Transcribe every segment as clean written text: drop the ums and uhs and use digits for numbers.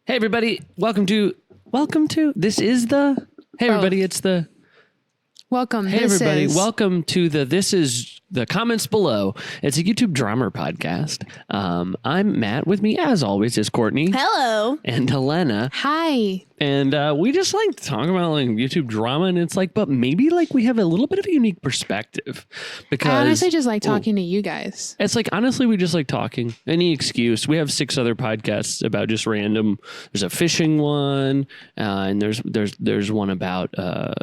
Hey everybody, welcome to this is the Hey everybody, it's the Welcome. Hey everybody, welcome to the This Is the Comments Below. It's a YouTube drama podcast. I'm Matt. With me, as always, is Courtney. Hello. And Helena. Hi. And we just like to talk about like YouTube drama, and it's like, but maybe like we have a little bit of a unique perspective because I honestly just like talking to you guys. It's like, honestly, we just like talking. Any excuse. We have 6 other podcasts about just random. There's a fishing one, and there's one about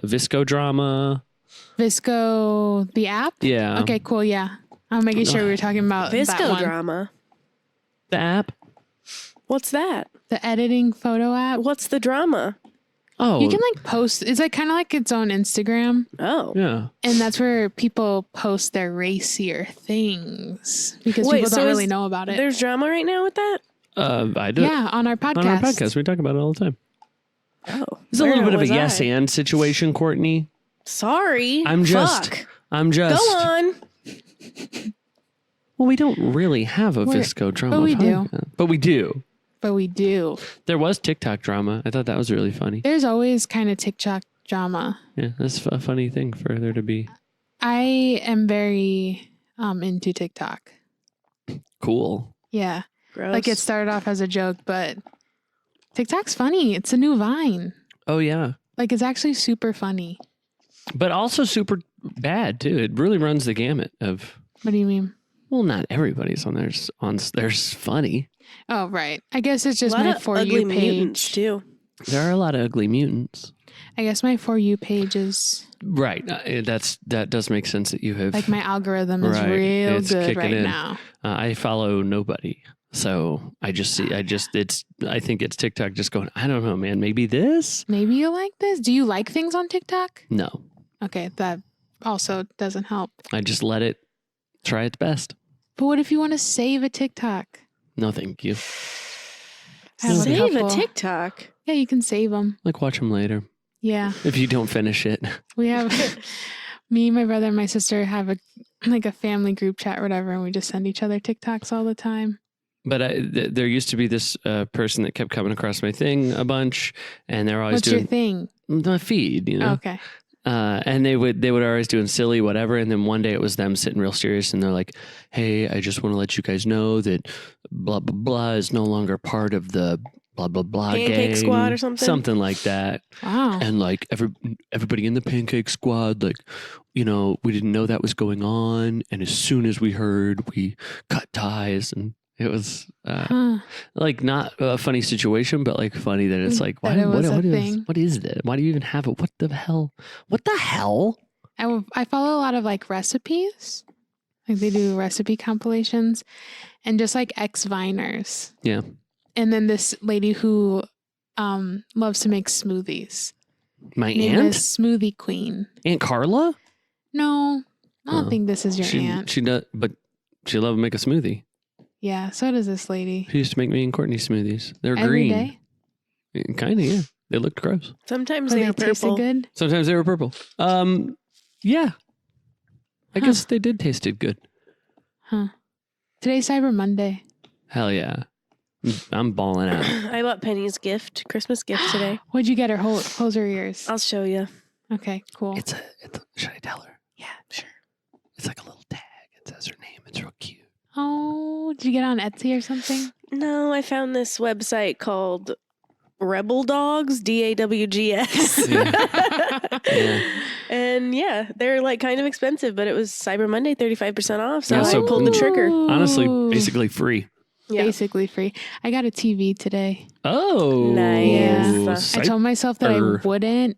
Visco drama. Visco, the app? Yeah. Okay, cool. Yeah. I'm making sure we were talking about that Visco one. drama. The app? What's that? The editing photo app. What's the drama? Oh. You can like post. It's like kind of like its own Instagram. Oh. Yeah. And that's where people post their racier things because Wait, people so don't is really know about it. There's drama right now with that? I do. Yeah, on our podcast. On our podcast, we talk about it all the time. Oh. It's a little bit of a was yes I? and situation, Courtney. Sorry. I'm just. Fuck. Go on. Well, we don't really have a We're- Visco drama. but we do. podcast. But we do. But we do. There was TikTok drama. I thought that was really funny. There's always kind of TikTok drama. Yeah, that's a funny thing for there to be. I am very into TikTok. Cool. Yeah. Gross. Like it started off as a joke, but TikTok's funny. It's a new Vine. Oh, yeah. Like it's actually super funny. But also super bad, too. It really runs the gamut of, What do you mean? well, not everybody's on there's funny. Oh, right. I guess it's a just lot my of For ugly You mutants page. too. There are a lot of ugly mutants. I guess my For You page is Right. That does make sense that you have. like my algorithm is Right. real It's good kicking right in. now. I follow nobody. So I think it's TikTok just going, I don't know, man, maybe this? Maybe you like this. Do you like things on TikTok? No. Okay, that also doesn't help. I just let it try its best. But what if you want to save a TikTok? No, thank you. I have Save a couple. TikTok. Yeah, you can save them. Like, watch them later. Yeah. If you don't finish it. We have me, my brother, and my sister have a family group chat or whatever, and we just send each other TikToks all the time. But there used to be this person that kept coming across my thing a bunch, and they're always What's your doing thing? the feed, you know. Okay. And they would always doing silly whatever, and then one day it was them sitting real serious, and they're like, "Hey, I just want to let you guys know that blah blah blah is no longer part of the blah blah blah Pancake gang. Squad or something? like that." Wow. And like everybody in the Pancake Squad, like, you know, we didn't know that was going on, and as soon as we heard, we cut ties, and it was Huh. like not a funny situation, but like funny that it's like, That it was a thing. what is that? Why do you even have it? What the hell? What the hell? I follow a lot of like recipes. Like they do recipe compilations and just like ex-Viners. Yeah. And then this lady who loves to make smoothies. My Name aunt? is Smoothie Queen. Aunt Carla? No, I don't Oh. think this is your aunt. She does, but she loved to make a smoothie. Yeah, so does this lady. She used to make me and Courtney smoothies. They're Every green. day. Kind of, yeah. They looked gross. Sometimes Or they they are tasted purple. good. Sometimes they were purple. Yeah. I Huh. guess they did tasted good. Huh. Today's Cyber Monday. Hell yeah. I'm balling out. I bought Penny's Christmas gift today. What'd you get her? Close her ears. I'll show you. Okay, cool. Should I tell her? Yeah, sure. It's like a little tag. It says her name. It's real cute. Oh, did you get it on Etsy or something? No, I found this website called Rebel Dogs, DAWGS. Yeah. And yeah, they're like kind of expensive, but it was Cyber Monday, 35% off. So Yeah, I so pulled the trigger. Honestly, Ooh. basically free. Yeah. Basically free. I got a TV today. Oh. Nice. I told myself that I Cyber. wouldn't,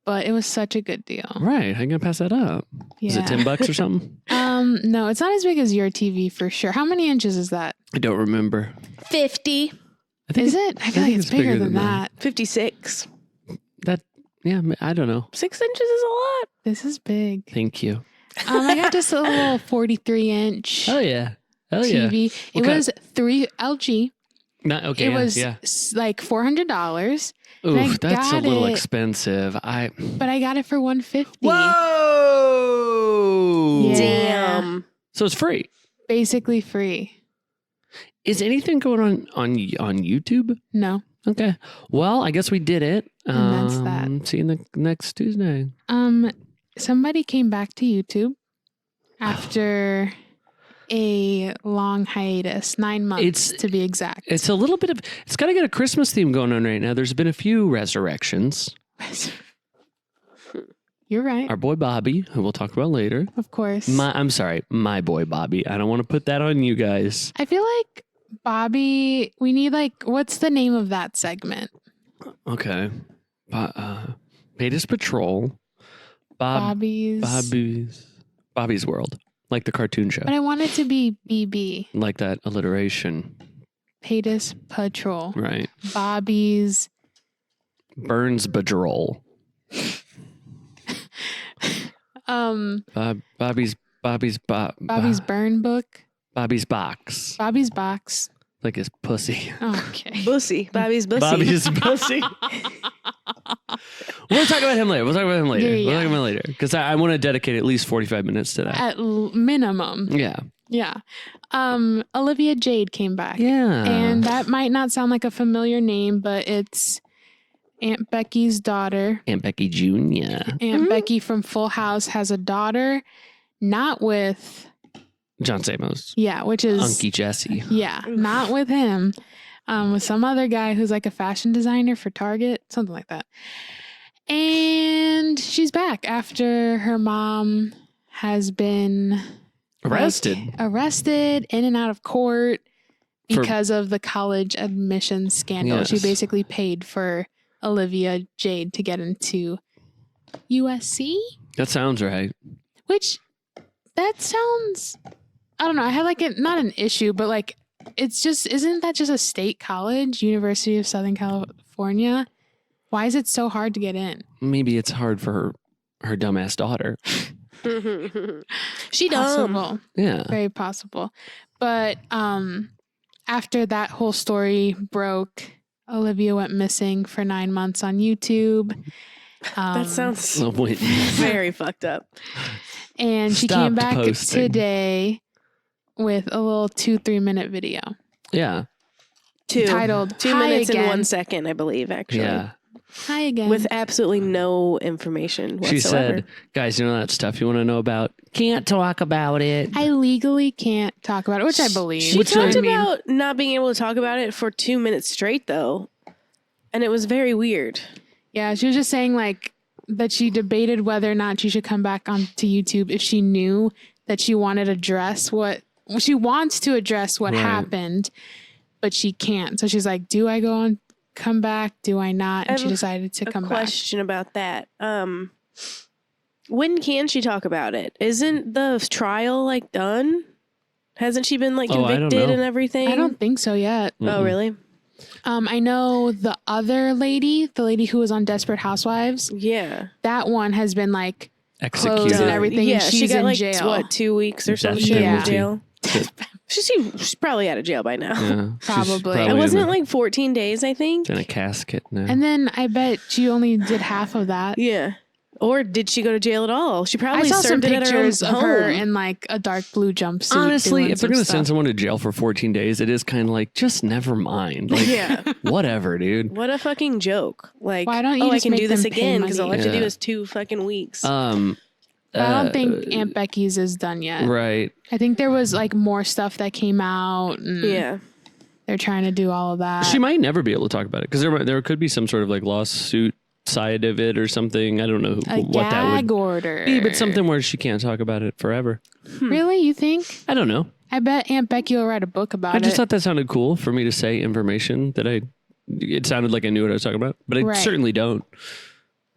but it was such a good deal. Right. How you going to pass that up? Yeah. Is it $10 or something? No, it's not as big as your TV for sure. How many inches is that? I don't remember. 50. I think Is it? I feel like it's bigger than that. 56. Yeah, I don't know. 6 inches is a lot. This is big. Thank you. I got this little 43-inch Hell yeah. Hell yeah. TV. It Okay. was 3 LG. Not, okay. It was yeah. like $400, Oof, I that's a got little it. expensive. but I got it for $150. Whoa. Yeah. Damn. So it's free. Basically free. Is anything going on YouTube? No. Okay. Well, I guess we did it. And that's that. See you next Tuesday. Somebody came back to YouTube after a long hiatus, 9 months to be exact. It's a little bit of, it's got to get a Christmas theme going on right now. There's been a few resurrections. You're right. Our boy Bobby, who we'll talk about later. Of course. I'm sorry, my boy Bobby. I don't want to put that on you guys. I feel like Bobby, we need what's the name of that segment? Okay. Beta's Patrol. Bobby's World. Like the cartoon show. But I want it to be BB. Like that alliteration. Peta's Patrol. Right. Bobby's Burns Bajrol. Bobby's Burn Book. Bobby's Box. Bobby's Box. Like his pussy. Okay. Bussy. Bobby's Bussy. Bobby's pussy. We'll talk about him later. Yeah. Because I want to dedicate at least 45 minutes to that. At minimum. Yeah. Yeah. Olivia Jade came back. Yeah. And that might not sound like a familiar name, but it's Aunt Becky's daughter. Aunt Becky Jr. Aunt Becky from Full House has a daughter, not with John Stamos. Yeah, which is Unky Jesse. Yeah, not with him. With some other guy who's like a fashion designer for Target, something like that. And she's back after her mom has been Arrested in and out of court because of the college admissions scandal. Yes. She basically paid for Olivia Jade to get into USC. That sounds right. Which, that sounds, I don't know. I had not an issue, but it's just, isn't that just a state college, University of Southern California? Why is it so hard to get in? Maybe it's hard for her dumbass daughter. She dumb. Possible. Yeah. Very possible. But after that whole story broke, Olivia went missing for 9 months on YouTube. That sounds Oh, wait. very fucked up. And she Stopped came back posting. today with a little 2-3 minute video. Yeah. Titled 2 Hi minutes Again. and 1 second, I believe, actually. Yeah. Hi again. With absolutely no information whatsoever. She said, guys, you know that stuff you want to know about? Can't talk about it. I legally can't talk about it, which I believe. She talked about not being able to talk about it for 2 minutes straight, though. And it was very weird. Yeah, she was just saying that she debated whether or not she should come back onto YouTube if she knew that she wanted to address what she wants to address what Right. happened, but she can't. So she's like, do I go on, come back? Do I not? And she decided to come back. Question about that. When can she talk about it? Isn't the trial done? Hasn't she been I don't convicted know. and everything? I don't think so yet. Oh, really? I know the other lady, the lady who was on Desperate Housewives, Yeah. that one has been closed Executed. and everything. Yeah, and she she's got in jail. what, 2 weeks or Death some shit in penalty. jail? She's probably out of jail by now. Yeah. Probably. It wasn't 14 days, I think. in a casket now. And then I bet she only did half of that. Yeah. Or did she go to jail at all? She I probably saw some served it at her own pictures of her home. in a dark blue jumpsuit. Honestly, doing if they're some going to send stuff. someone to jail for 14 days, it is kind of just never mind. Yeah. Whatever, dude. What a fucking joke. Why don't you I just can make do this them pay again because all I have to money? do Yeah. is 2 fucking weeks. But I don't think Aunt Becky's is done yet. Right. I think there was more stuff that came out. And yeah. they're trying to do all of that. She might never be able to talk about it because there could be some sort of lawsuit side of it or something. I don't know a what that gag would order. be, but something where she can't talk about it forever. Really? You think? I don't know. I bet Aunt Becky will write a book about I just it. thought that sounded cool for me to say information that it sounded like I knew what I was talking about, but I Right. certainly don't.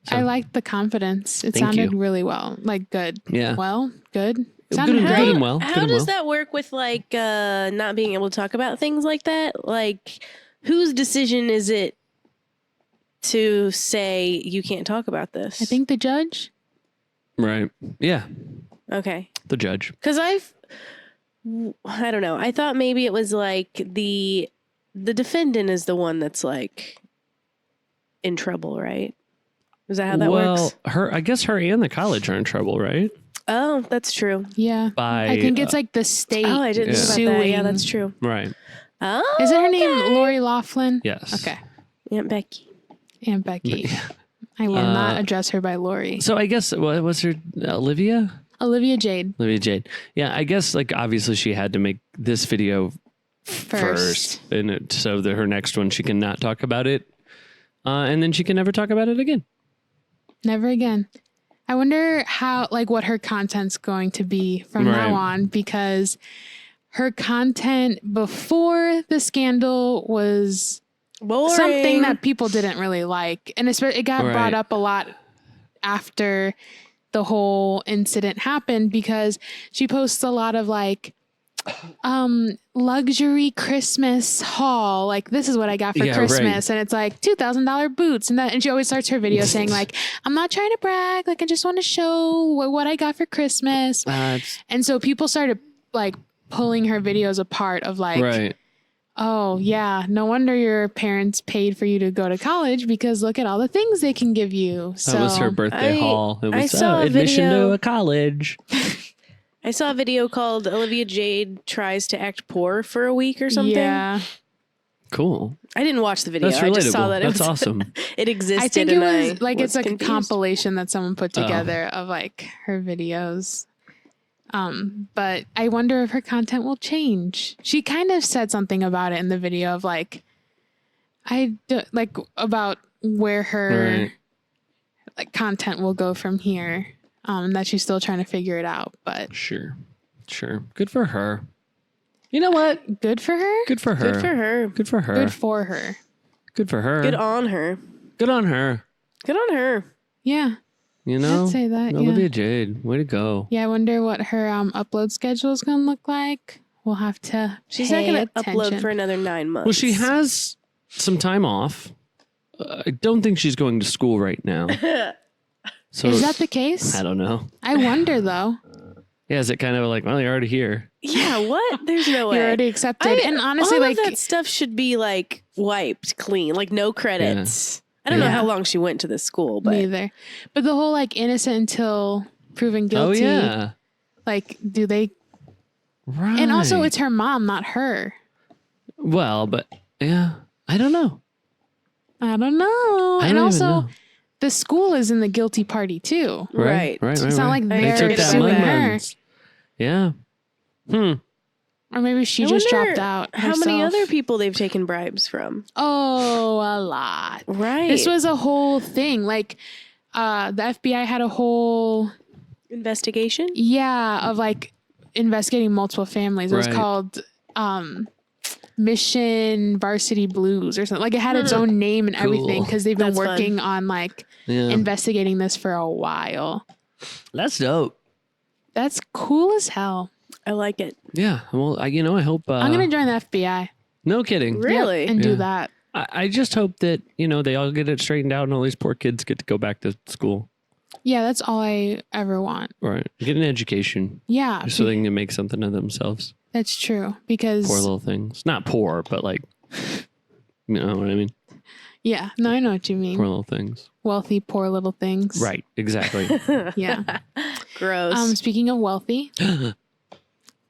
So, I liked the confidence. It Thank sounded you. really well. Good. Yeah. Well, good. Good Sounded and- great. good and well. How good and does well. that work with not being able to talk about things like that? Whose decision is it to say you can't talk about this? I think the judge. Right. Yeah. Okay. The judge. Because I don't know. I thought maybe it was the defendant is the one that's in trouble, right? Is that how that works? I guess her and the college are in trouble, right? Oh, that's true. Yeah. By I think it's the state. Oh, I didn't think about that. Yeah, suing. that's true. right. Oh, Is it her name okay. Lori Laughlin? Yes. Okay. Aunt Becky. Aunt Becky. I will not address her by Lori. So I guess, what was her, Olivia? Olivia Jade. Olivia Jade. Yeah, I guess, like, obviously she had to make this video first. And so that her next one, she can not talk about it. And then she can never talk about it again. Never again. I wonder how, like, what her content's going to be from now on, because her content before the scandal was something that people didn't really like. And it got brought up a lot after the whole incident happened, because she posts a lot of like luxury Christmas haul, like this is what I got for Christmas, and it's like $2,000 boots, and she always starts her video saying like, I'm not trying to brag, like I just want to show what I got for Christmas. And so people started like pulling her videos apart of like, oh yeah, no wonder your parents paid for you to go to college, because look at all the things they can give you. That was her birthday haul. It was admission to a college. I saw a video called Olivia Jade tries to act poor for a week or something. Yeah. Cool. I didn't watch the video. That's relatable. I just saw that That's awesome. It existed. I think it was like, it's like confused. a compilation that someone put together of like her videos. But I wonder if her content will change. She kind of said something about it in the video of like, about where her like content will go from here. That she's still trying to figure it out, but sure. Good for her. You know what? Good for her. Good for her. Good for her. Good for her. Good for her. Good for her. Good on her. Good on her. Good on her. Yeah. You know, I'd say that. Olivia Jade, way to go. Yeah, I wonder what her upload schedule is going to look like. We'll have to. She's not going to upload for another 9 months. Well, she has some time off. I don't think she's going to school right now. So is that the case? I don't know. I wonder though. Yeah, is it kind of like, well, you're already here? Yeah, what? There's no way. You're already accepted. And honestly, all like of that stuff should be like wiped clean, like no credits. I don't know how long she went to this school, but neither. But the whole like innocent until proven guilty. Oh yeah. Like, do they? Right. And also, it's her mom, not her. Well, but yeah, I don't know. And also, the school is in the guilty party too. Right. It's not like They they're took that suing money. her. Yeah. Or maybe she I just wonder dropped out. How herself. many other people they've taken bribes from? Oh, a lot. Right. This was a whole thing. Like, the FBI had a whole investigation. Yeah, of like investigating multiple families. It was called Mission Varsity Blues or something. Like it had its own name and everything, because they've been working on like investigating this for a while. That's dope. That's cool as hell. I like it. Yeah. Well, I hope. I'm going to join the FBI. No kidding. Really? Yep, and do that. I just hope that, they all get it straightened out and all these poor kids get to go back to school. Yeah, that's all I ever want. Right. Get an education. Yeah. Just so they can make something of themselves. That's true. Because Poor little things. Not poor, but like, you know what I mean? Yeah. No, I know what you mean. Poor little things. Wealthy, poor little things. Right. Exactly. Yeah. Gross. Speaking of wealthy,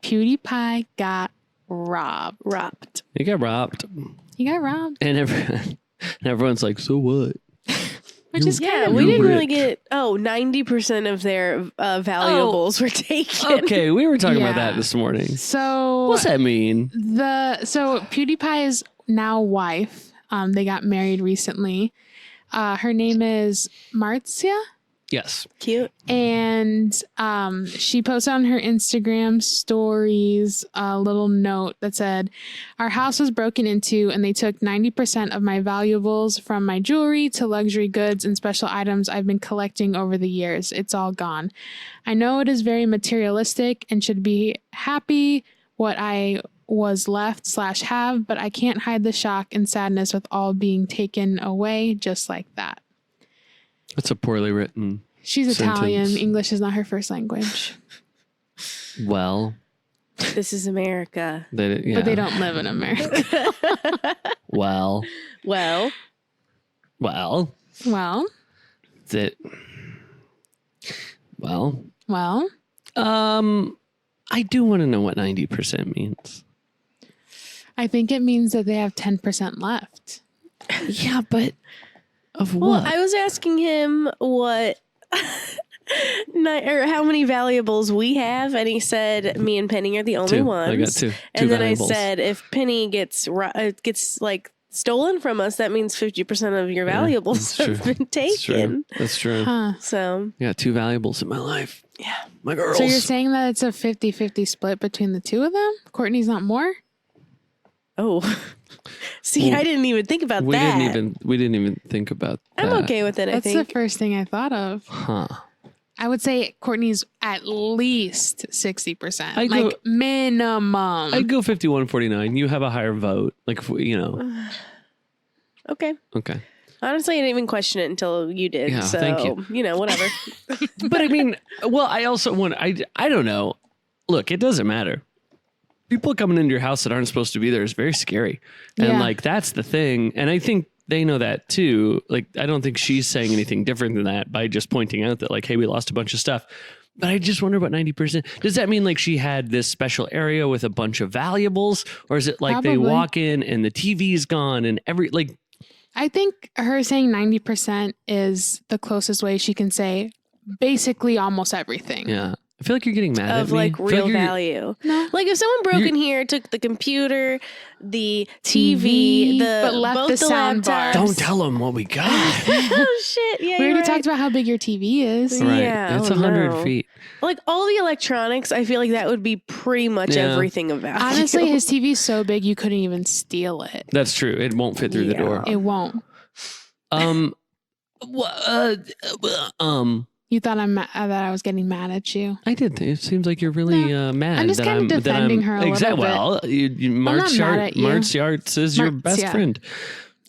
PewDiePie got robbed. He got robbed. He got robbed. And everyone's like, so what? Which is kind of we didn't rich. really get 90% of their valuables were taken. Okay, we were talking about that this morning. So What's that mean? So PewDiePie's now wife, they got married recently. Her name is Marzia. Yes. Cute. And she posted on her Instagram stories a little note that said, "Our house was broken into and they took 90% of my valuables, from my jewelry to luxury goods and special items I've been collecting over the years. It's all gone. I know it is very materialistic and should be happy what I was left / have, but I can't hide the shock and sadness with all being taken away just like that." That's a poorly written She's sentence. Italian. English is not her first language. Well. This is America. But they don't live in America. Well. Well. Well. That. Well. I do want to know what 90% means. I think it means that they have 10% left. Yeah, but of Well, what? I was asking him what or how many valuables we have, and he said me and Penny are the only Two. ones. I got two. And then valuables. I said if Penny gets like stolen from us, that means 50% of your valuables that's have true. been taken. That's true. Huh. So I got two valuables in my life. yeah. My girls. So you're saying that it's a 50-50 split between the two of them? Courtney's not more? Oh, see, Well, I didn't even think about we that. We didn't even think about that. I'm okay with it. That's I the think. first thing I thought of. Huh. I would say Courtney's at least 60%. I go- Like minimum. I'd go 51-49. You have a higher vote. Like, you know. Okay. Okay. Honestly, I didn't even question it until you did. Yeah, so, thank you. You know, whatever. But I mean, well, I also want, I don't know. Look, it doesn't matter. People coming into your house that aren't supposed to be there is very scary. And Yeah. like, that's the thing. And I think they know that too. Like, I don't think she's saying anything different than that by just pointing out that like, hey, we lost a bunch of stuff. But I just wonder about 90%. Does that mean like she had this special area with a bunch of valuables? Or is it like they Probably. walk in and the TV's gone and like, I think her saying 90% is the closest way she can say basically almost everything. yeah. I feel like you're getting mad Of at me. like I feel real you're- value. No. Like if someone broke You're- in here, took the computer, the TV, but left both the the sound bar. laptops. Don't tell them what we got. Oh shit! Yeah, We you're already right. talked about how big your TV is. Right. Right. Yeah, It's oh 100 no. feet. Like all the electronics, I feel like that would be pretty much Yeah. everything of value. Honestly, his TV's so big you couldn't even steal it. That's true. It won't fit through the Yeah. door. It won't. You thought that I was getting mad at you. I did. It seems like you're really mad. I'm just that kinda that defending her a little bit. Well, not mad at you. March Yards is your Martz, best yeah. friend.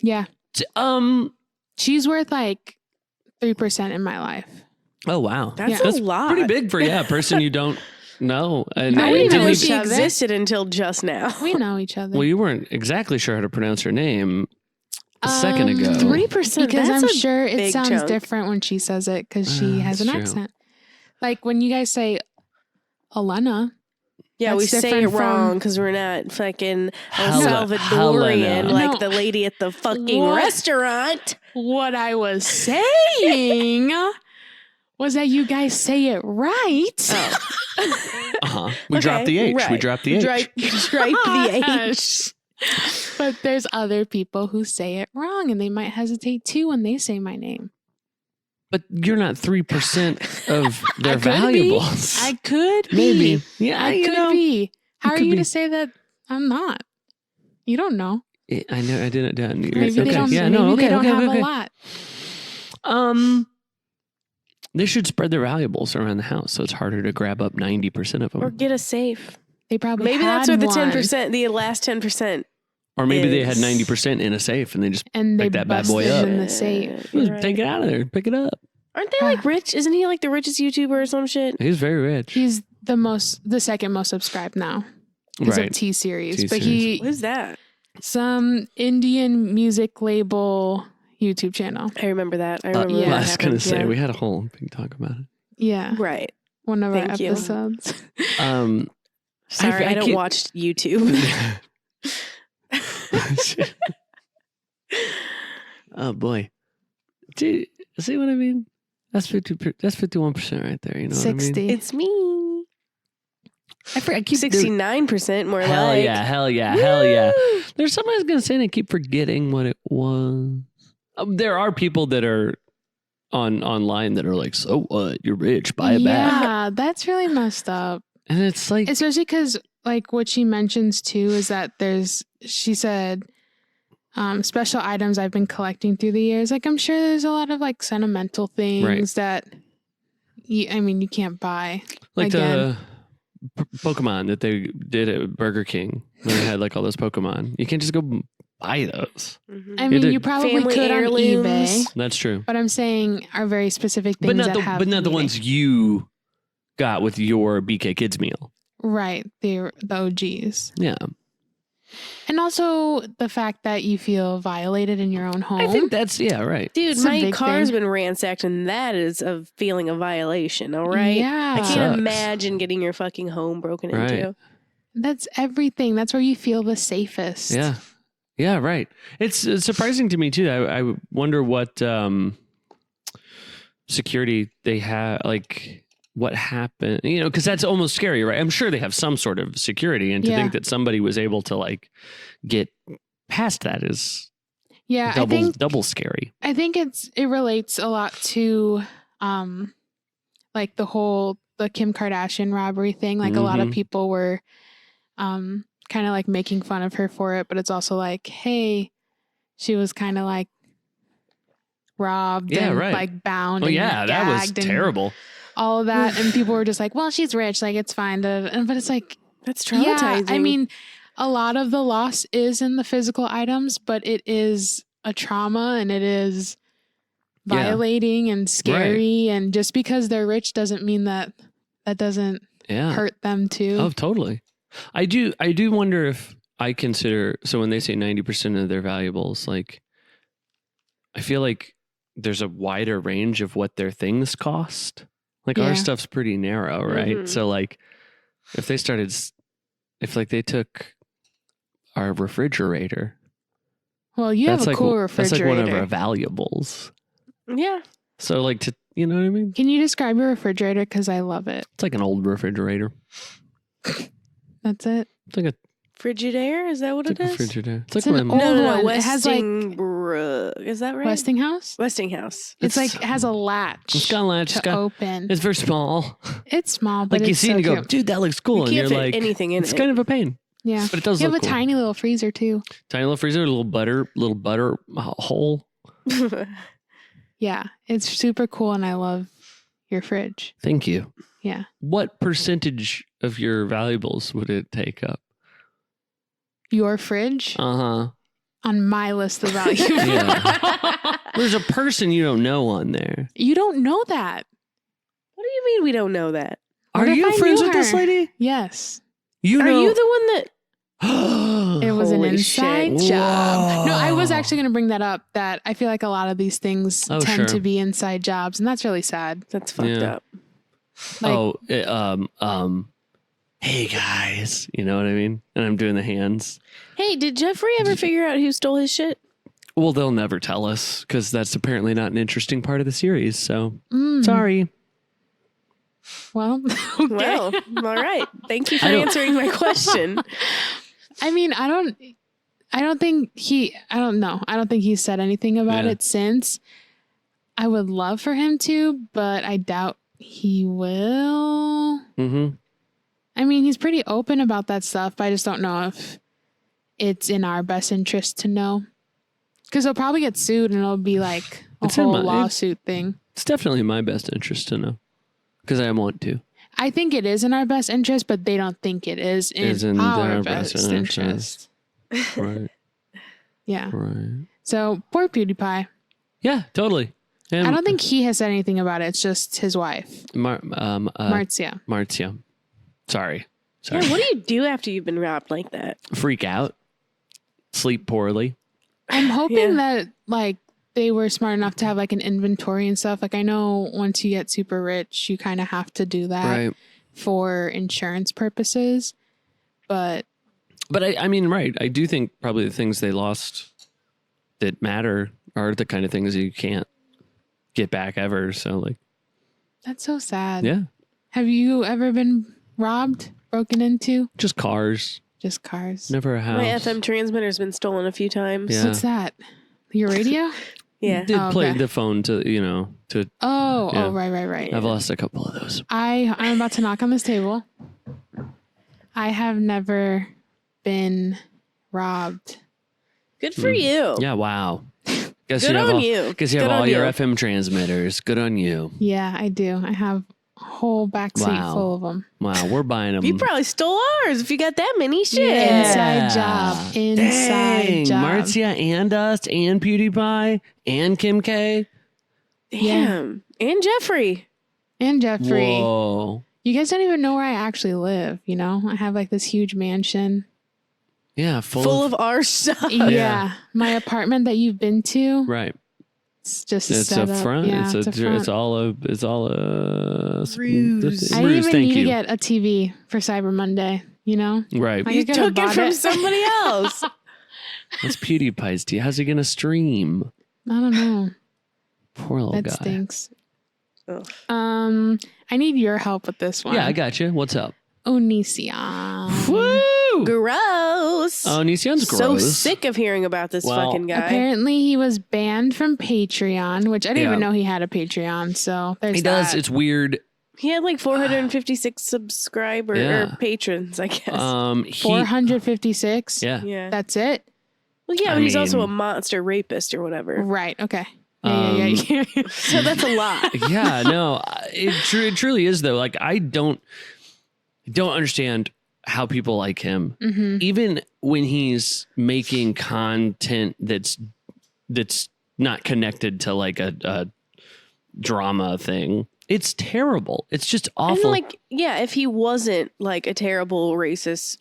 Yeah. Um. She's worth like 3% in my life. Oh wow, That's Yeah. a lot. pretty big for a person you don't know. And No, I we didn't know know each she other. existed until just now. We know each other. well, you weren't exactly sure how to pronounce her name a second ago. 3%. Because That's I'm a sure it big sounds chunk. different when she says it because she has That's an true. accent. Like when you guys say Elena, Yeah, we That's say it different from- wrong because we're not fucking Helena. Salvadorian like No. the lady at the fucking What? restaurant. what I was saying was that you guys say it right. Uh-huh. We dropped the H. We right. dropped the H. Stripe the H. But there's other people who say it wrong and they might hesitate too when they say my name. But you're not 3% of their I could valuables. Be. I could be. Maybe. Yeah, I you could know. be. How are could you be. to say that I'm not? You don't know. I know. I didn't. Maybe okay. they don't, Yeah. maybe No. Okay. they don't okay. have okay. a lot. They should spread their valuables around the house so it's harder to grab up 90% of them. Or get a safe. They probably Maybe had that's where the one, 10%, the last 10%. Or maybe they had is- 90% in a safe and they just and they pick that bad boy busted up. in the safe. You're right. take it out of there, pick it up. Aren't they like rich? Isn't he like the richest YouTuber or some shit? He's very rich. He's the second most subscribed now because Right. of T Series. But T-Series. Who's that? some Indian music label YouTube channel. I remember that. I remember yeah. that I was going happened. to say, Yeah. we had a whole big talk about it. Yeah, Right. one of Thank our you. episodes. Sorry, I don't can't- watch YouTube. Oh boy. Gee, see what I mean? That's 51% right there. You know 60. what I mean? It's me. I keep 69% more Hell like. yeah, hell yeah, hell yeah. Woo! There's something I was gonna say, and I keep forgetting what it was. There are people that are online that are like, "So what? You're rich, buy it back." Yeah, that's really messed up. And it's like, Especially because, like, what she mentions too is that she said, special items I've been collecting through the years. Like, I'm sure there's a lot of like sentimental things that, you can't buy. like again. the Pokemon that they did at Burger King when they had like all those Pokemon. You can't just go buy those. Mhm. I mean, did. you probably Family could on heirlooms. eBay, That's true. but I'm saying are very specific things But not that have the meaning. ones you got with your BK Kids meal. Right, the OGs. Yeah. And also the fact that you feel violated in your own home. I think that's right. Dude, It's a my big car's thing. been ransacked, and that is a feeling of violation, all right? Yeah. I can't Sucks. imagine getting your fucking home broken Right. into. That's everything. That's where you feel the safest. Yeah. Yeah, right. It's surprising to me too. I wonder what security they have, like what happened, because that's almost scary, right? I'm sure they have some sort of security, and to think that somebody was able to like get past that is double scary. I think it relates a lot to like the Kim Kardashian robbery thing. Like a lot of people were kind of like making fun of her for it, but it's also like, hey, she was kind of like robbed and like bound. Oh and yeah, that was terrible. All of that, and people were just like, well, she's rich, like it's fine. But it's like, that's traumatizing. Yeah, I mean, a lot of the loss is in the physical items, but it is a trauma and it is violating and scary. And just because they're rich doesn't mean that doesn't hurt them too. Oh, totally. I do wonder if I consider, so when they say 90% of their valuables, like I feel like there's a wider range of what their things cost. Like our stuff's pretty narrow, right? Mm-hmm. So like if they took our refrigerator. Well, you have a cool refrigerator. That's like one of our valuables. Yeah. So like you know what I mean? Can you describe your refrigerator? Because I love it. It's like an old refrigerator. That's it. It's like a Frigidaire? Is that what it is? Refrigerator. It's like an old one. Westing, it has like is that right? Westinghouse? Westinghouse. It's like it has a latch. It's got a latch. To open. It's very small. It's small, but like you it's see so and you go, cute. dude, that looks cool. You And can't you're fit like, anything in it's it. kind of a pain. Yeah, but it does. You look have a cool. tiny little freezer too. Tiny little freezer, a little butter hole. Yeah, it's super cool, and I love your fridge. Thank you. Yeah. What percentage of your valuables would it take up? Your fridge? Uh-huh. On my list of valuables. Yeah. There's a person you don't know on there. You don't know that. What do you mean we don't know that? Are you friends with this lady? Yes. Are you the one that... It was an Holy inside shit. job. Whoa. No, I was actually going to bring that up, that I feel like a lot of these things tend sure. to be inside jobs, and that's really sad. That's fucked up. Like, hey guys, you know what I mean? And I'm doing the hands. Hey, did Jeffrey ever figure out who stole his shit? Well, they'll never tell us because that's apparently not an interesting part of the series. So sorry. Well, okay. Well, all right. Thank you for answering my question. I mean, I don't think he said anything about it since. I would love for him to, but I doubt he will. Mm-hmm. I mean, he's pretty open about that stuff, but I just don't know if it's in our best interest to know. Because he'll probably get sued and it'll be like a whole lawsuit thing. It's definitely in my best interest to know. Because I want to. I think it is in our best interest, but they don't think it is in our best interest. Right. Yeah. Right. So, poor Pewdiepie. Yeah, totally. And I don't think he has said anything about it. It's just his wife. Marcia. Marcia. Sorry. Yeah, what do you do after you've been robbed like that? Freak out. Sleep poorly. I'm hoping that, like, they were smart enough to have, like, an inventory and stuff. Like, I know once you get super rich, you kind of have to do that for insurance purposes. But I mean, right. I do think probably the things they lost that matter are the kind of things you can't get back ever. So, like, that's so sad. Yeah. Have you ever been robbed, broken into? Just cars. Just cars. Never a house. My FM transmitter's been stolen a few times. Yeah. What's that? Your radio? Yeah. Did play the phone to. Right. I've lost a couple of those. I'm about to knock on this table. I have never been robbed. Good for you. Yeah, wow. Good on you. Because you have all your FM transmitters. Good on you. Yeah, I do. I have a whole backseat full of them. Wow, we're buying them. You probably stole ours if you got that many shit. Inside job. Inside job. Marcia and us and PewDiePie and Kim K. Damn. Yeah. And Jeffrey. Whoa. You guys don't even know where I actually live, you know? I have like this huge mansion. Yeah, full of our stuff. Yeah. My apartment that you've been to. Right. It's a front. Yeah, it's all a ruse. I didn't even need to get a TV for Cyber Monday, you know? Right. You took it from somebody else. That's PewDiePie's deal. How's he gonna stream? I don't know. Poor little That guy. stinks. Ugh. I need your help with this one. Yeah, I got you. What's up? Onision. Woo! Gross. Onision's gross. So sick of hearing about this Well, fucking guy. Apparently, he was banned from Patreon, which I didn't Yeah. even know he had a Patreon. So there's He does. that. It's weird. He had like 456 subscribers Yeah. or patrons, I guess. 456. Yeah. yeah. That's it. Well, yeah, I but he's also mean- a monster rapist or whatever. Right. Okay. Yeah. So that's a lot. Yeah, no, it truly is though. Like I don't understand how people like him, Mm-hmm. even when he's making content that's not connected to like a drama thing. It's terrible. It's just awful. And like, yeah, if he wasn't like a terrible racist,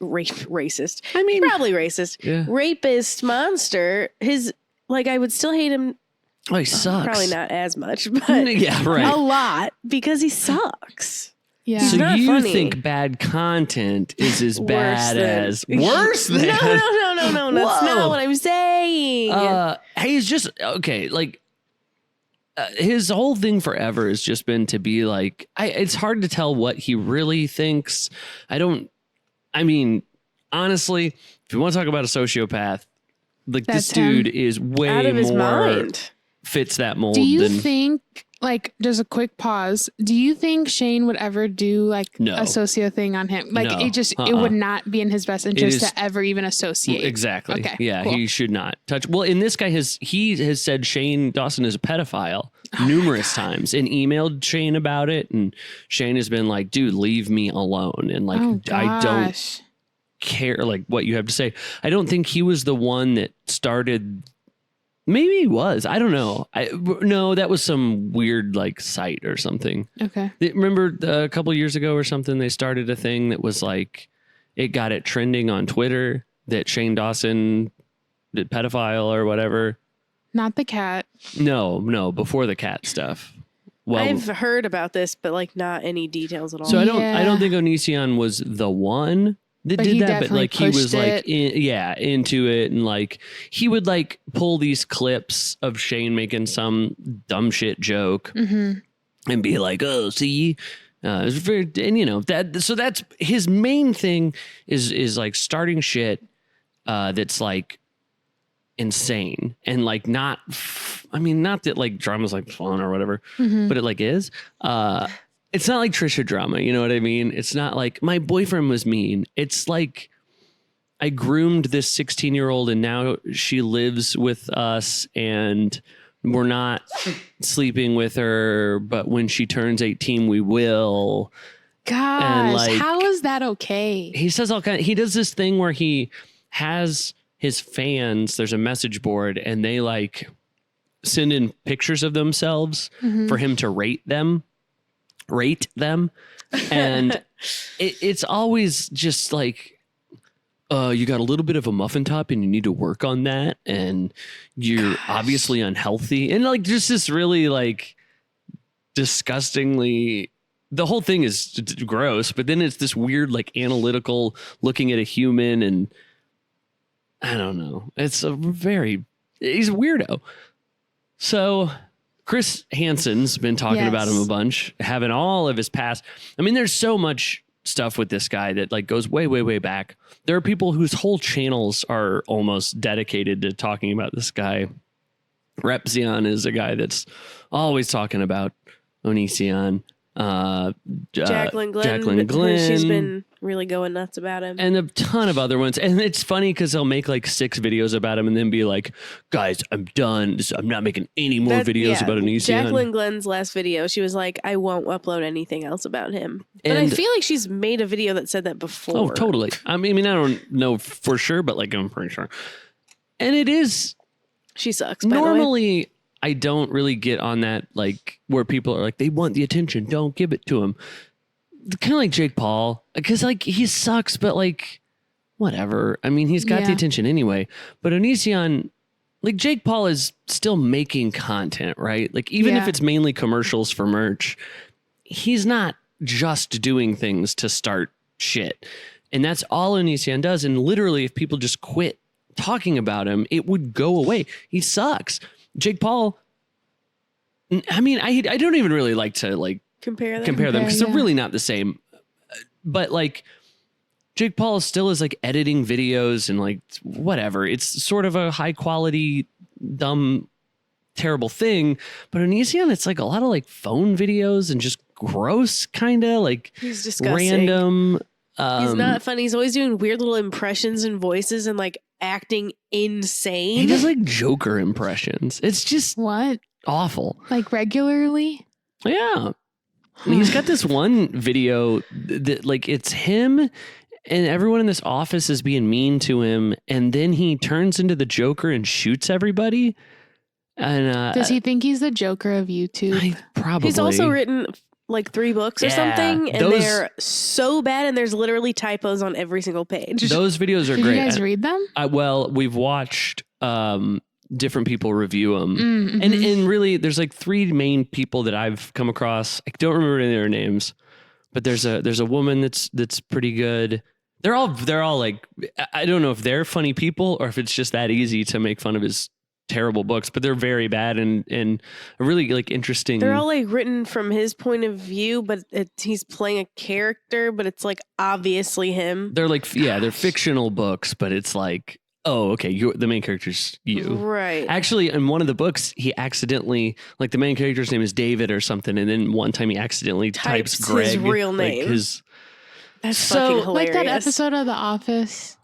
I mean, probably racist, yeah. rapist monster, his like I would still hate him. Oh, he sucks. Probably not as much, but Yeah, right. a lot because he sucks. Yeah. He's So not you funny. think bad content is as bad as worse than? No, that's Whoa. not what I'm saying. He's just okay. Like his whole thing forever has just been to be like. It's hard to tell what he really thinks. I mean, honestly, if you want to talk about a sociopath, like That's this dude is way Out of his more mind. fits that mold Do you than. think, like, just a quick pause, do you think Shane would ever do, like, No. a socio thing on him? Like, No. it would not be in his best interest is- to ever even associate. Exactly. Okay, Yeah, cool. he should not touch. Well, and this guy has said Shane Dawson is a pedophile numerous times and emailed Shane about it, and Shane has been like, "Dude, leave me alone." And like, Oh, I don't gosh. care like what you have to say. I don't think he was the one that started. Maybe he was. I don't know. No, that was some weird like site or something. Okay. Remember a couple years ago or something, they started a thing that was like, it got it trending on Twitter that Shane Dawson did pedophile or whatever. Not the cat. No, before the cat stuff. Well, I've heard about this, but like not any details at all. so I don't Yeah. think Onsion was the one that But did he that, but definitely like he was pushed like it. into it, and like he would like pull these clips of Shane making some dumb shit joke Mm-hmm. and be like, "Oh, see." It's very, and you know that. So that's his main thing is like starting shit that's like insane and like not. I mean, not that like drama's like fun or whatever, Mm-hmm. but it like is. It's not like Trisha drama, you know what I mean? It's not like my boyfriend was mean. It's like I groomed this 16-year-old and now she lives with us and we're not sleeping with her, but when she turns 18, we will. Gosh, like- how is that okay? He says he does this thing where he has his fans, there's a message board and they like send in pictures of themselves Mhm. for him to rate them. And it's always just like, you got a little bit of a muffin top and you need to work on that. And you're obviously unhealthy. And like, just this really like disgustingly, the whole thing is gross, but then it's this weird, like analytical looking at a human. And I don't know. He's a weirdo. So Chris Hansen's been talking about him a bunch, having all of his past. I mean, there's so much stuff with this guy that like goes way, way, way back. There are people whose whole channels are almost dedicated to talking about this guy. Repzion is a guy that's always talking about Onision. Jacqueline Glenn. Jacqueline Glenn. She's been really going nuts about him. And a ton of other ones. And it's funny because they'll make like 6 videos about him and then be like, guys, I'm done. I'm not making any more videos about Onision. Jacqueline Glenn's last video, she was like, I won't upload anything else about him. But I And- feel like she's made a video that said that before. Oh, totally. I mean, I don't know for sure, but like I'm pretty sure. And it is She sucks. By the way. normally I don't really get on that, like where people are like, they want the attention, don't give it to them. Kind of like Jake Paul, because like he sucks, but like whatever. I mean, he's got the Yeah. attention anyway. But Onision, like Jake Paul is still making content, right? Like even if Yeah. it's mainly commercials for merch, he's not just doing things to start shit. And that's all Onision does. And literally, if people just quit talking about him, it would go away. He sucks. Jake Paul. I mean, I don't even really like to like Compare them because they're really not the same. But like Jake Paul still is like editing videos and like whatever. It's sort of a high quality, dumb, terrible thing. But Onsion, it's like a lot of like phone videos and just gross kind of like He's disgusting. random. He's not funny. He's always doing weird little impressions and voices and like acting insane. He does like Joker impressions. It's just What? awful. Like regularly? Yeah. And he's got this one video that like it's him and everyone in this office is being mean to him. And then he turns into the Joker and shoots everybody. And Does he think he's the Joker of YouTube? Probably. He's also written like 3 books or something, and they're so bad, and there's literally typos on every single page. Those videos are Did great. you guys read them? Well, we've watched different people review them. Mm-hmm. And really, there's like 3 main people that I've come across. I don't remember any of their names, but there's a woman that's pretty good. They're all like, I don't know if they're funny people or if it's just that easy to make fun of his terrible books, but they're very bad and a really like interesting. They're all like written from his point of view, but he's playing a character, but it's like obviously him. They're like, they're fictional books, but it's like, oh, okay, you're the main character's you. Right. Actually, in one of the books, he accidentally, like the main character's name is David or something, and then one time he accidentally types Greg. His real name. Like That's fucking hilarious. Like that episode of The Office.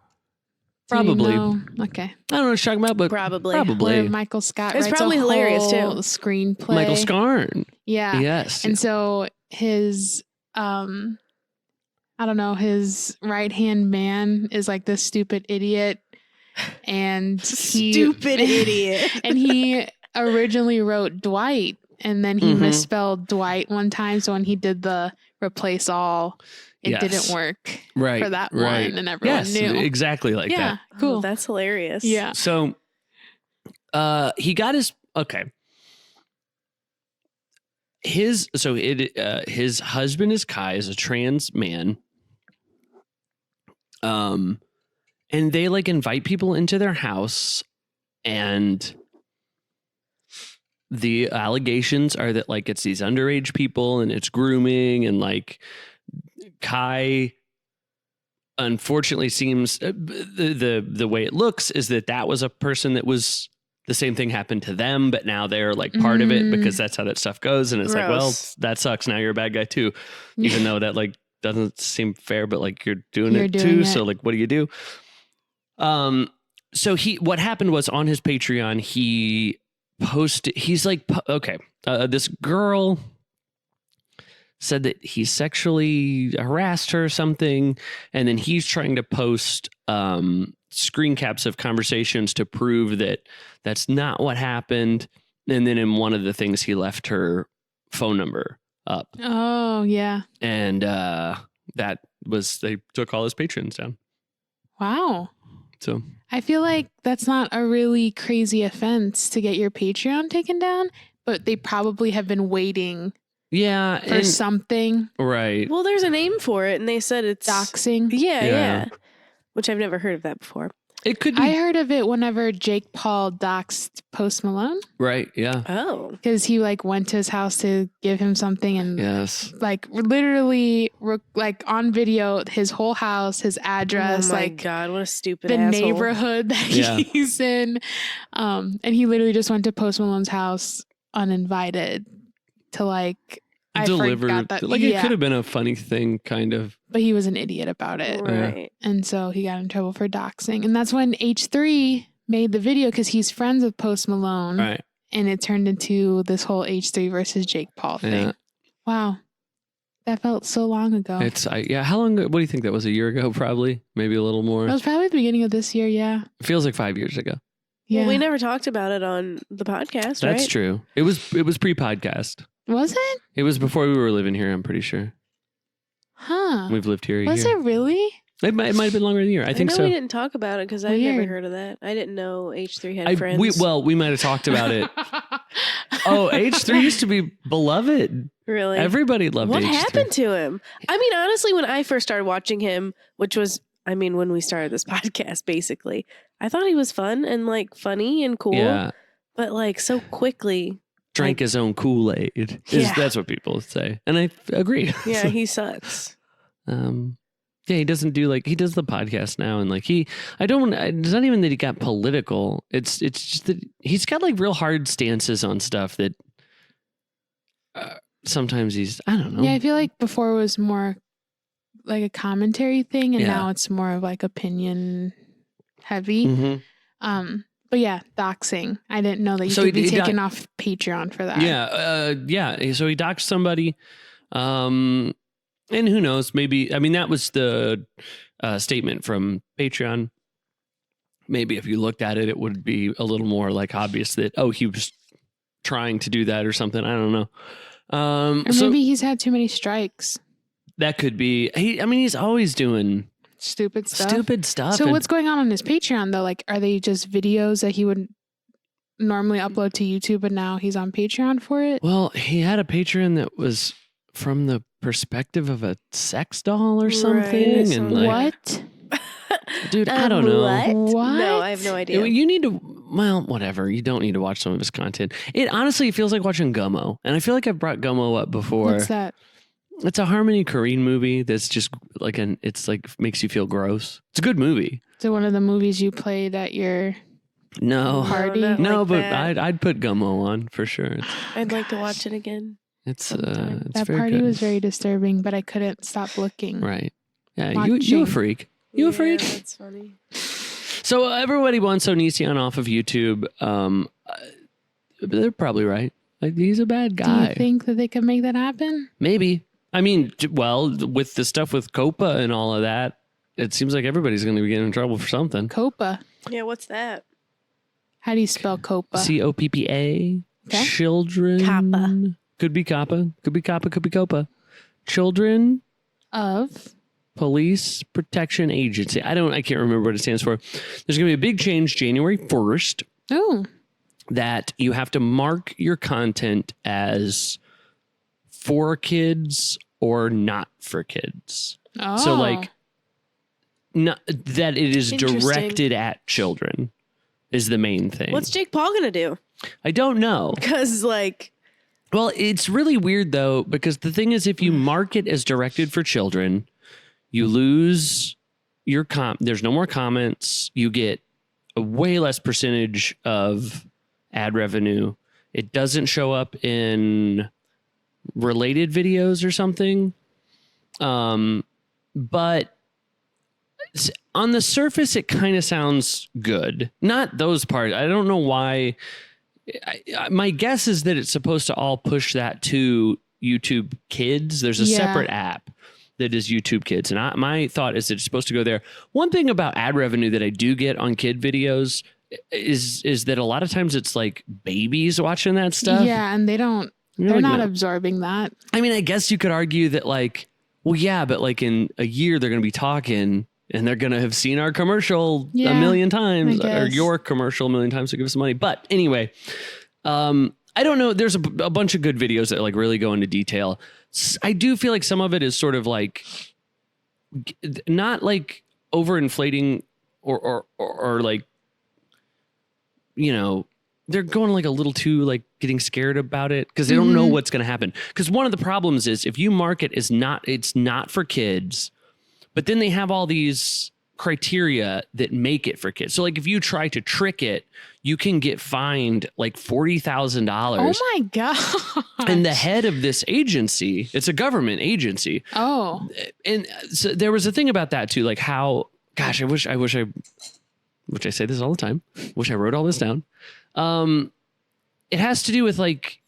Do you Probably. know? Okay. I don't know what you're talking about, but Probably. Where Michael Scott It's writes probably a hilarious, too. whole screenplay. Michael Scarn. Yeah. Yes. And so his I don't know, his right-hand man is like this stupid idiot. And Stupid idiot. And he originally wrote Dwight, and then he misspelled Dwight one time. So when he did the replace all, it didn't work for that one, and everyone knew. Exactly like that. Cool. Oh, that's hilarious. Yeah. So he got his his husband is Kai, is a trans man. And they like invite people into their house, and the allegations are that like it's these underage people and it's grooming, and like Kai unfortunately seems the way it looks is that was a person that was the same thing happened to them, but now they're like part of it because that's how that stuff goes. And it's like, well, that sucks. Now you're a bad guy too, even though that like doesn't seem fair, but like you're doing it too. So like, what do you do? So what happened was on his Patreon, he posted, he's like, okay, this girl said that he sexually harassed her or something. And then he's trying to post, screen caps of conversations to prove that that's not what happened. And then in one of the things, he left her phone number up. Oh, yeah. And, they took all his patrons down. Wow. So I feel like that's not a really crazy offense to get your Patreon taken down, but they probably have been waiting for something. Right. Well, there's a name for it, and they said it's doxing. Yeah. Which I've never heard of that before. It could be. I heard of it whenever Jake Paul doxed Post Malone. Right. Yeah. Oh. Because he like went to his house to give him something, and like literally like on video, his whole house, his address, oh my like God, what a stupid the asshole. neighborhood that he's in. And he literally just went to Post Malone's house uninvited to like deliver. I forgot that. Like it could have been a funny thing, kind of. But he was an idiot about it. Right. And so he got in trouble for doxing. And that's when H3 made the video because he's friends with Post Malone. Right. And it turned into this whole H3 versus Jake Paul thing. Yeah. Wow. That felt so long ago. How long? What do you think that was? A year ago, probably, maybe a little more. It was probably the beginning of this year. Yeah. It feels like 5 years ago. Yeah. Well, we never talked about it on the podcast, right? That's true. It was pre-podcast. Was it? It was before we were living here. I'm pretty sure. Huh. We've lived here a Was year. it really? It might have been longer than a year. I think know so. we didn't talk about it because I've never Weird. heard of that. I didn't know H3 had friends. We might have talked about it. Oh, H3 used to be beloved. Really? Everybody loved What H3. happened to him? I mean, honestly, when I first started watching him, which was I mean, when we started this podcast, basically, I thought he was fun and like funny and cool. Yeah. But like so quickly. Drank his own Kool-Aid. Yeah. That's what people say. And I agree. Yeah, he sucks. Yeah, he doesn't do he does the podcast now. And like it's not even that he got political. It's just that he's got like real hard stances on stuff that sometimes I don't know. Yeah, I feel like before it was more like a commentary thing, and Yeah. now it's more of like opinion heavy. Mm-hmm. But yeah, doxing. I didn't know that you So could be he taken off Patreon for that. Yeah. So he doxed somebody. And who knows? Maybe, I mean, that was the statement from Patreon. Maybe if you looked at it, it would be a little more like obvious that, he was trying to do that or something. I don't know. Or maybe he's had too many strikes. That could be. He's always doing Stupid stuff. So and- what's going on his Patreon though? Like, are they just videos that he would normally upload to YouTube, but now he's on Patreon for it? Well, he had a Patreon that was from the perspective of a sex doll or something. Right, And like, What? dude, I don't know. What? No, I have no idea. You need to, whatever. You don't need to watch some of his content. It honestly feels like watching Gummo. And I feel like I've brought Gummo up before. What's that? It's a Harmony Korine movie that's just it's like makes you feel gross. It's a good movie. Is it one of the movies you played at your No. party? not No, like but that. I'd put Gummo on for sure. I'd like to watch it again. It's sometime. That very party good. was very disturbing, but I couldn't stop looking. Right. Yeah, you Watching. a freak. You a freak? That's funny. So everybody wants Onsion off of YouTube. They're probably right. Like, he's a bad Do guy. you think that they could make that happen? Maybe. I mean, well, with the stuff with Copa and all of that, it seems like everybody's going to be getting in trouble for something. Copa. Yeah, what's that? How do you spell Copa? COPPA. Okay. Children. Kappa. Could be Kappa. Could be Kappa. Could be Copa. Children Of Police Protection Agency. I can't remember what it stands for. There's going to be a big change January 1st oh, that you have to mark your content as for kids or not for kids. oh. So like not that it is Interesting. directed at children is the main thing. What's Jake Paul gonna do? I don't know. Because like, Well, it's really weird though, because the thing is, if you mark it as directed for children, you lose your there's no more comments. You get a way less percentage of ad revenue. It doesn't show up in related videos or something. But on the surface, it kind of sounds good. Not those parts. I don't know why. My guess is that it's supposed to all push that to YouTube Kids. There's a Yeah. separate app that is YouTube Kids. And my thought is that it's supposed to go there. One thing about ad revenue that I do get on kid videos is that a lot of times it's like babies watching that stuff. Yeah, and they're like not that. absorbing that. I mean, I guess you could argue that like, well, yeah, but like in a year they're going to be talking and they're going to have seen our commercial a Yeah, million times I or guess. your commercial a million times to give us money. But anyway, I don't know. There's a bunch of good videos that like really go into detail. I do feel like some of it is sort of like not like overinflating or like, you know, they're going like a little too like getting scared about it because they don't know what's going to happen. Because one of the problems is if you market it's not for kids, but then they have all these criteria that make it for kids. So like if you try to trick it, you can get fined like $40,000. Oh my god! And the head of this agency, it's a government agency. Oh, And so there was a thing about that too, like how, gosh, I wish I say this all the time. Wish I wrote all this down. It has to do with like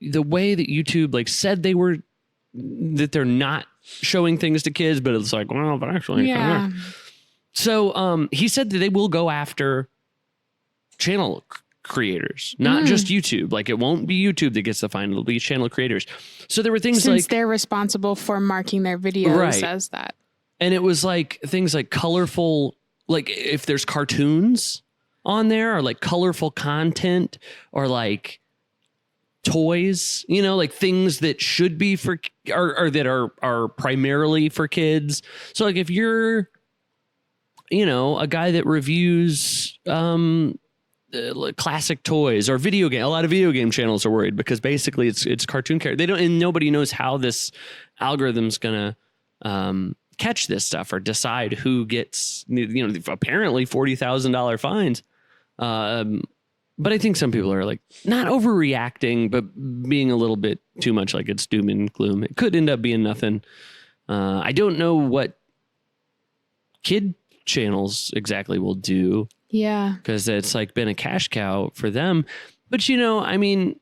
the way that YouTube like said that they're not showing things to kids, but it's like, well, but actually, yeah. So he said that they will go after channel creators, not just YouTube. Like it won't be YouTube that gets the fine; it'll be channel creators. So there were things Since like they're responsible for marking their videos Right. as that. And it was like things like colorful, like if there's cartoons on there or like colorful content or like toys, you know, like things that should be for or that are primarily for kids. So like if you're, you know, a guy that reviews classic toys or video game, a lot of video game channels are worried because basically it's cartoon character. They don't, and nobody knows how this algorithm's gonna catch this stuff or decide who gets, you know, apparently $40,000 fines. But I think some people are like not overreacting, but being a little bit too much like it's doom and gloom. It could end up being nothing. I don't know what kid channels exactly will do. Yeah. Because it's like been a cash cow for them. But, you know, I mean,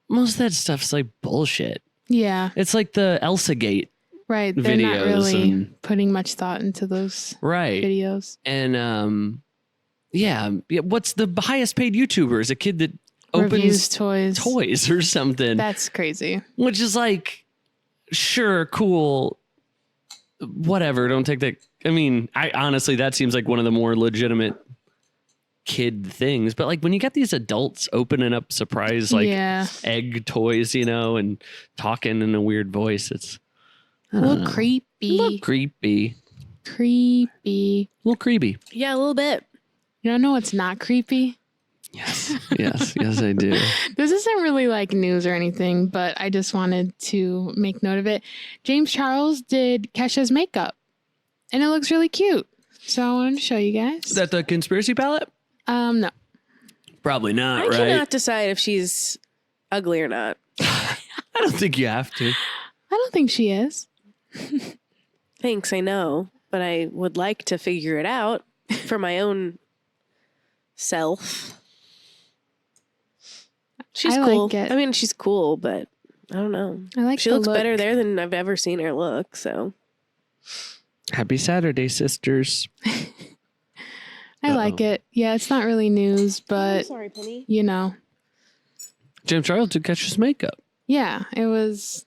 most of that stuff's like bullshit. Yeah. It's like the Elsa Gate. Right. They're not videos really putting much thought into those videos. And yeah, what's the highest paid YouTuber is a kid that Reviews opens toys or something. That's crazy. Which is like, sure, cool, whatever. Don't take that. I mean, I honestly, that seems like one of the more legitimate kid things. But like when you got these adults opening up surprise like egg toys, you know, and talking in a weird voice, it's a little creepy. Creepy. Creepy. A little creepy. Yeah, a little bit. You don't know what's not creepy? Yes. Yes, I do. This isn't really like news or anything, but I just wanted to make note of it. James Charles did Kesha's makeup, and it looks really cute. So I wanted to show you guys. Is that the conspiracy palette? No. Probably not, I right? cannot decide if she's ugly or not. I don't think you have to. I don't think she is. Thanks, I know, but I would like to figure it out for my own self. She's cool. Like it. I mean, she's cool, but I don't know. I like she the looks look. better there than I've ever seen her look. So Happy Saturday, sisters. I like it. Yeah, it's not really news, but sorry, Penny. you know. James Charles did Kesha's makeup. Yeah, it was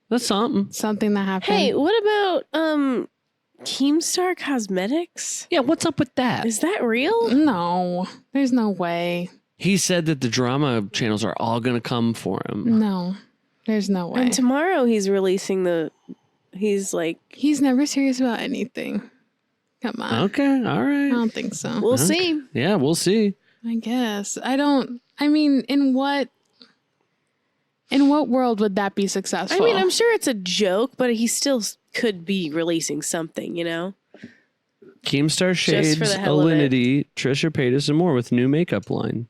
That's something that happened. Hey, what about Keemstar Cosmetics? Yeah, what's up with that? Is that real? No, there's no way. He said that the drama channels are all going to come for him. No, there's no way. And tomorrow he's releasing he's like... He's never serious about anything. Come on. Okay, all right. I don't think so. We'll see. Yeah, we'll see. I guess. I mean, in what world would that be successful? I mean, I'm sure it's a joke, but he still could be releasing something, you know? Keemstar Just for Shades, the hell of it. Alinity, Trisha Paytas, and more with new makeup line.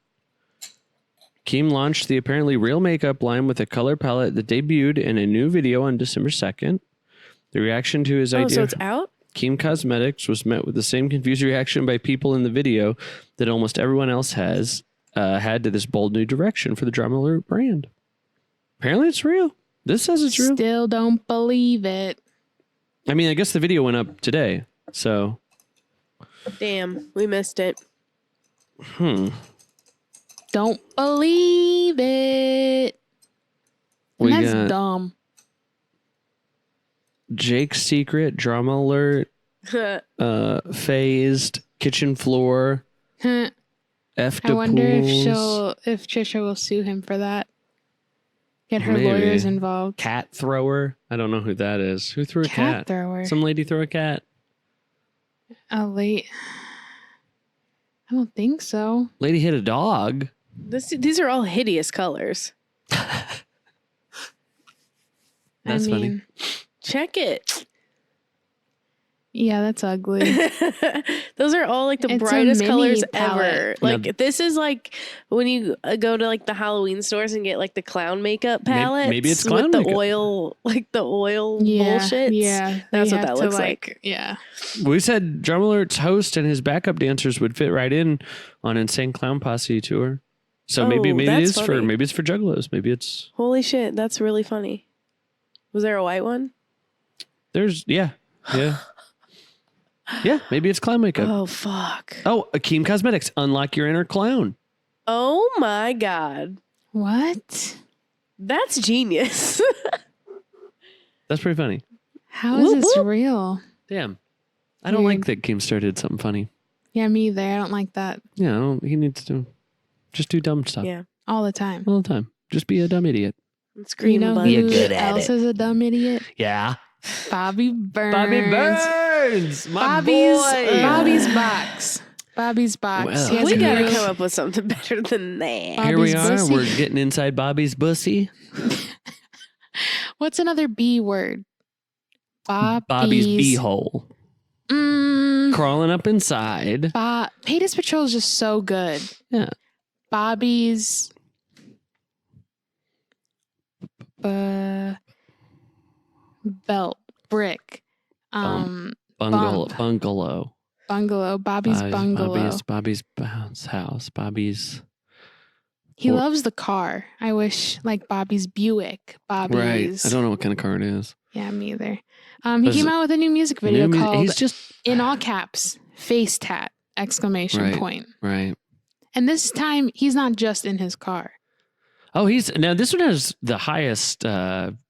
Keem launched the apparently real makeup line with a color palette that debuted in a new video on December 2nd. The reaction to his idea... so it's out? Keem Cosmetics was met with the same confused reaction by people in the video that almost everyone else has had to this bold new direction for the Drama Alert brand. Apparently it's real. This says it's real. Still don't believe it. I mean, I guess the video went up today, so... Damn, we missed it. Don't believe it. We That's got dumb. Jake's Secret, Drama Alert, Phased, Kitchen Floor, I F wonder if Trisha will sue him for that. Get her Maybe. lawyers involved. Cat Thrower. I don't know who that is. Who threw a cat? Thrower. Some lady threw a cat. Oh, late. I don't think so. Lady hit a dog. These are all hideous colors. That's funny. Check it. Yeah, that's ugly. Those are all like the It's a brightest mini colors palette. ever. Like this is like when you go to like the Halloween stores and get like the clown makeup palettes. Maybe it's clown with the makeup. oil, like the oil Yeah, bullshit. yeah. That's They what have that to, looks like. Yeah. We said Drama Alert's host and his backup dancers would fit right in on Insane Clown Posse tour. So maybe it that's is funny. maybe it's for Juggalos. Maybe it's Holy shit, that's really funny. Was there a white one? yeah. Yeah, maybe it's clown makeup. Oh fuck. Oh, Akeem Cosmetics. Unlock your inner clown. Oh my god. What? That's genius. That's pretty funny. How is Whoop, this whoop. real? Damn. I don't like that Keemstar did something funny. Yeah, me either. I don't like that Yeah, he needs to just do dumb stuff Yeah. all the time. all the time. Just be a dumb idiot. Scream You know about Be it. who good at else it. is a dumb idiot? Yeah. Bobby Burns. Bobby Burns. My Bobby's boy. Bobby's box. Bobby's box. Well, He has We a gotta new- come up with something better than that. Here we Bobby's are. bussy. We're getting inside Bobby's bussy. What's another B word? Bobby's beehole. Mm, Crawling up inside. Paytas Patrol is just so good. Yeah. Bobby's belt brick. Bungalow. Bump. Bungalow. Bungalow. Bobby's bungalow. Bobby's bounce house. Bobby's. He Or- loves the car. I wish like Bobby's Buick. Bobby's. Right. I don't know what kind of car it is. Yeah, me either. He But came out with a new music video called He's just in all caps, face tat, exclamation Right. point. right. And this time he's not just in his car. Oh, now this one has the highest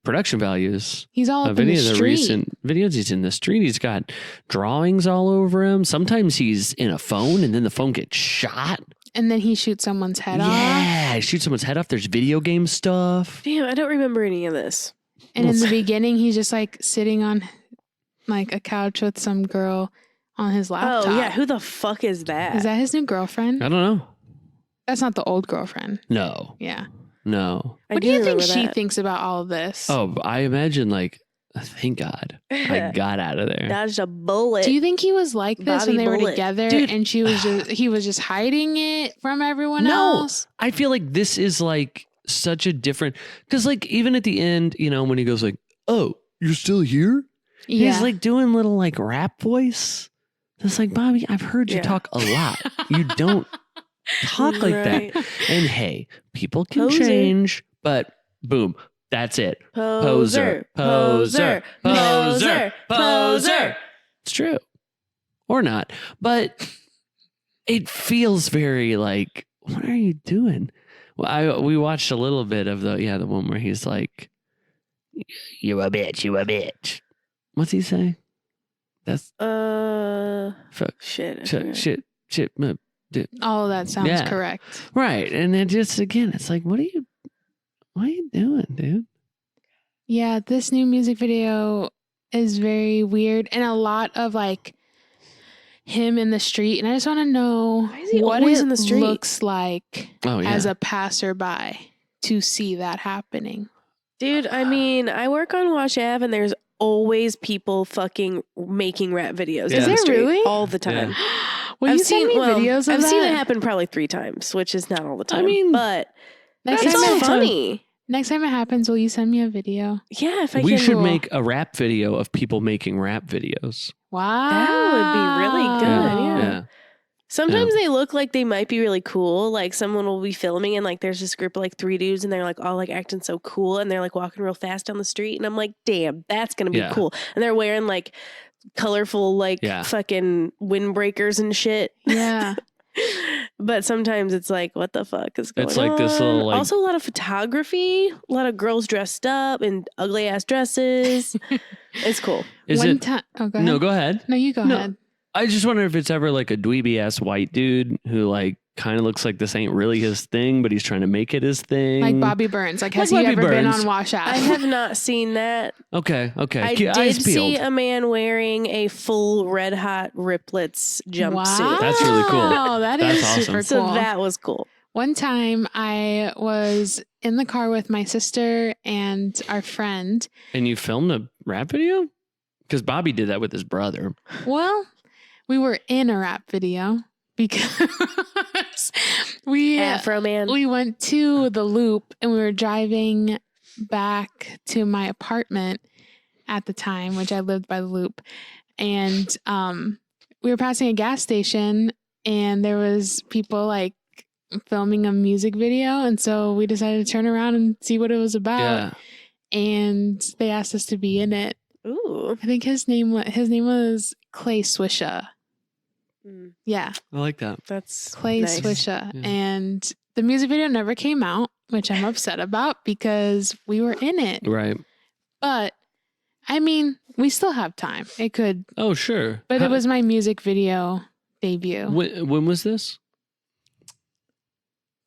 production values He's all up of in any the of the street. recent videos. He's in the street. He's got drawings all over him. Sometimes he's in a phone and then the phone gets shot. And then he shoots someone's head off. Yeah, he shoots someone's head off. There's video game stuff. Damn, I don't remember any of this. And in the beginning, he's just like sitting on like a couch with some girl on his laptop. Oh yeah, who the fuck is that? Is that his new girlfriend? I don't know. That's not the old girlfriend. No, Yeah. no. I What do you think remember she that. thinks about all of this? Oh, I imagine like, thank God I got out of there. Dodged a bullet. Do you think he was like this Bobby when they were Bullet. together Dude. and he was just hiding it from everyone No. else? I feel like this is like such a different, because like even at the end, you know, when he goes like, "Oh, you're still here," Yeah. he's like doing little like rap voice. It's like, Bobby, I've heard you Yeah. talk a lot. You don't talk like Right. that. And hey, people can Poser. change, but boom, that's it. Poser, Poser, poser, poser, poser, poser. It's true. Or not. But it feels very like, what are you doing? Well, we watched a little bit of the one where he's like, you a bitch, you a bitch. What's he say? That's fuck, Shit. I shit, forgot. All of that sounds Yeah. correct. right. And then just again, it's like, what are you doing, dude? Yeah, this new music video is very weird and a lot of like him in the street. And I just want to know Why is he what always it in the street? looks like Oh yeah. as a passerby to see that happening. Dude, I mean, I work on Wash Ave and there's always people fucking making rap videos. Yeah. in the Is there street really? all the time. Will you send me videos of I've that? seen it happen probably 3 times, which is not all the time. mean, but Next it's time, all it, funny. next time it happens, will you send me a video? Yeah, if I we can. should Cool. make a rap video of people making rap videos. Wow. That would be really good, yeah. Sometimes Yeah. they look like they might be really cool. Like someone will be filming and like there's this group of like 3 dudes and they're like all like acting so cool and they're like walking real fast down the street and I'm like, damn, that's gonna be Yeah. cool. And they're wearing like colorful like Yeah. fucking windbreakers and shit. Yeah. But sometimes it's like, what the fuck is going on? It's like this little, like- also a lot of photography, a lot of girls dressed up in ugly ass dresses. It's cool. Is One it? time. Oh, go ahead. No, go ahead. No, you go No. ahead. I just wonder if it's ever like a dweeby ass white dude who like kind of looks like this ain't really his thing, but he's trying to make it his thing. Like Bobby Burns. Like, has Like he Bobby ever been Burns. on Wash Ave? I have not seen that. Okay. I Eyes did see peeled. a man wearing a full red hot riplets jumpsuit. Wow. That's really cool. That That's is awesome. super So cool. that was cool. One time I was in the car with my sister and our friend. And you filmed a rap video? Because Bobby did that with his brother. Well, we were in a rap video because we Afro man. we went to the Loop and we were driving back to my apartment at the time, which I lived by the Loop. And we were passing a gas station and there was people like filming a music video. And so we decided to turn around and see what it was about. Yeah. And they asked us to be in it. Ooh. I think his name was Clay Swisha. Mm, Yeah, I like that. that's Clay nice. Swisha. Yeah. And the music video never came out, which I'm upset about because we were in it. Right. But I mean, we still have time. It could, Oh, sure. but it was my music video debut. When was this?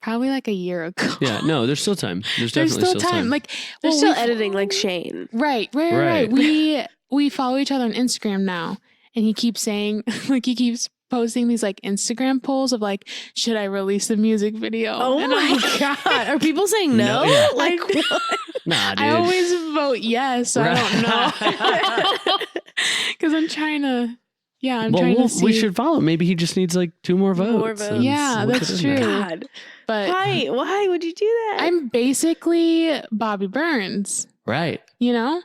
Probably like a year ago. Yeah, no, there's still time. There's There's definitely still time. Like, They're well, still we- editing like Shane. Right. Right. We follow each other on Instagram now, and he keeps saying, like, he keeps posting these like Instagram polls of like, should I release the music video? Oh And I'm my like, God. Are people saying no? No, yeah. Like, I- what? Nah, dude. I always vote yes. So I Right. don't know. Because I'm trying to, I'm well, trying to see. we should follow. Maybe he just needs like 2 more votes. More votes. and Yeah, we'll that's get in there. true. God. But Why would you do that? I'm basically Bobby Burns, Right. you know?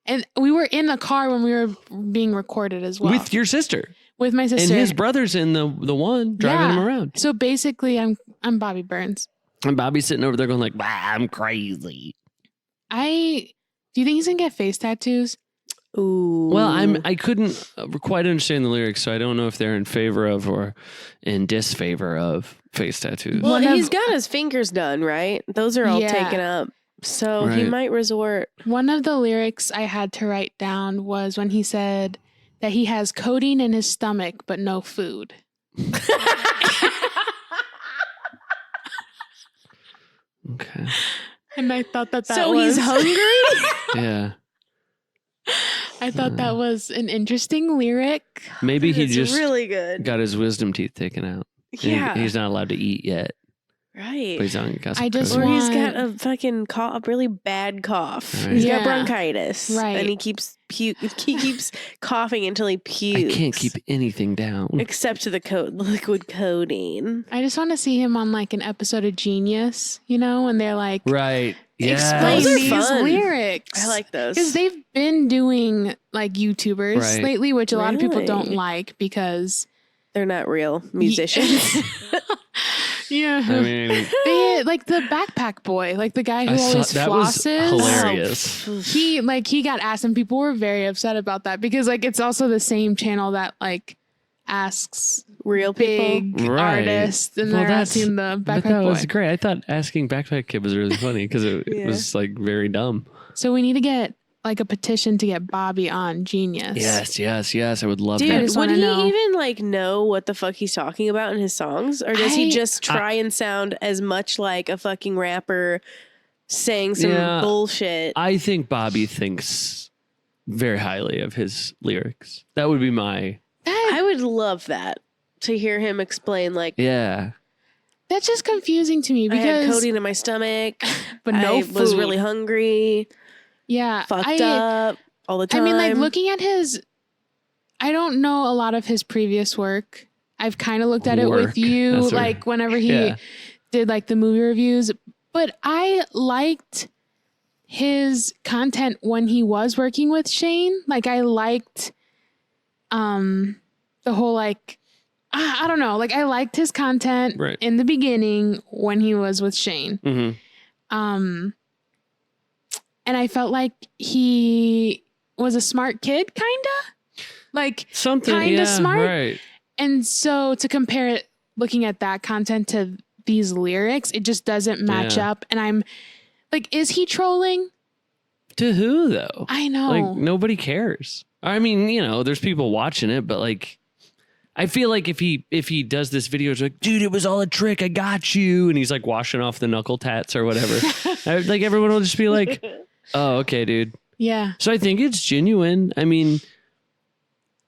And we were in the car when we were being recorded as well. With your sister. With my sister. And his brother's in the one driving him Yeah. around. So basically I'm Bobby Burns. And Bobby's sitting over there going like, wow, I'm crazy. Do you think he's gonna get face tattoos? Ooh. Well, I couldn't quite understand the lyrics, so I don't know if they're in favor of or in disfavor of face tattoos. Well, One of- he's got his fingers done, right? Those are all Yeah. taken up. So he Right. might resort. One of the lyrics I had to write down was when he said that he has codeine in his stomach but no food. Okay. And I thought that So was he's hungry? Yeah. I thought that was an interesting lyric. Maybe he It's just really good. got his wisdom teeth taken out. And Yeah. He's not allowed to eat yet. Right. But he's on got I just Or codeine. he's want- got a fucking a really bad cough. Right. He's Yeah. got bronchitis. Right. And he keeps coughing until he pukes. I can't keep anything down. Except to the liquid codeine. I just want to see him on like an episode of Genius, you know, and they're like, Right. Yeah. Explain those are these. these Fun. lyrics. I like those. Because they've been doing like YouTubers Right. lately, which a lot of people don't Really? like because They're not real musicians. yeah. I mean, They like the backpack boy, like the guy who I saw, always that was flosses. hilarious. He got asked, and people were very upset about that because like it's also the same channel that like asks Real people. big Right. artists, and Well, they're that's- asking the But backpack that boy. was great. I thought asking Backpack Kid was really funny because it Yeah. was like very dumb. So we need to get like a petition to get Bobby on Genius. Yes. I would love Dude, I that. just would wanna he know. even like know what the fuck he's talking about in his songs? Or does he I- just try and sound as much like a fucking rapper saying some Yeah. bullshit? I think Bobby thinks very highly of his lyrics. That would be my I would love that to hear him explain like yeah. That's just confusing to me I had because codeine in my stomach, but no I was food. really hungry, yeah fucked up all the time. I mean, like looking at his, I don't know a lot of his previous work. I've kind of looked at it Work. with you, That's right. like whenever he Yeah. did like the movie reviews. But I liked his content when he was working with Shane. Like I liked, the whole like, I don't know. Like I liked his content Right. in the beginning when he was with Shane. hmm And I felt like he was a smart kid, kinda. Like Something Kinda yeah, smart. Right. And so to compare it, looking at that content to these lyrics, it just doesn't match Yeah. up. And I'm like, is he trolling? To who though? I know. Like nobody cares. I mean, you know, there's people watching it, but like I feel like if he does this video, it's like, dude, it was all a trick. I got you. And he's like washing off the knuckle tats or whatever. Like everyone will just be like, oh, okay, dude. Yeah. So I think it's genuine. I mean,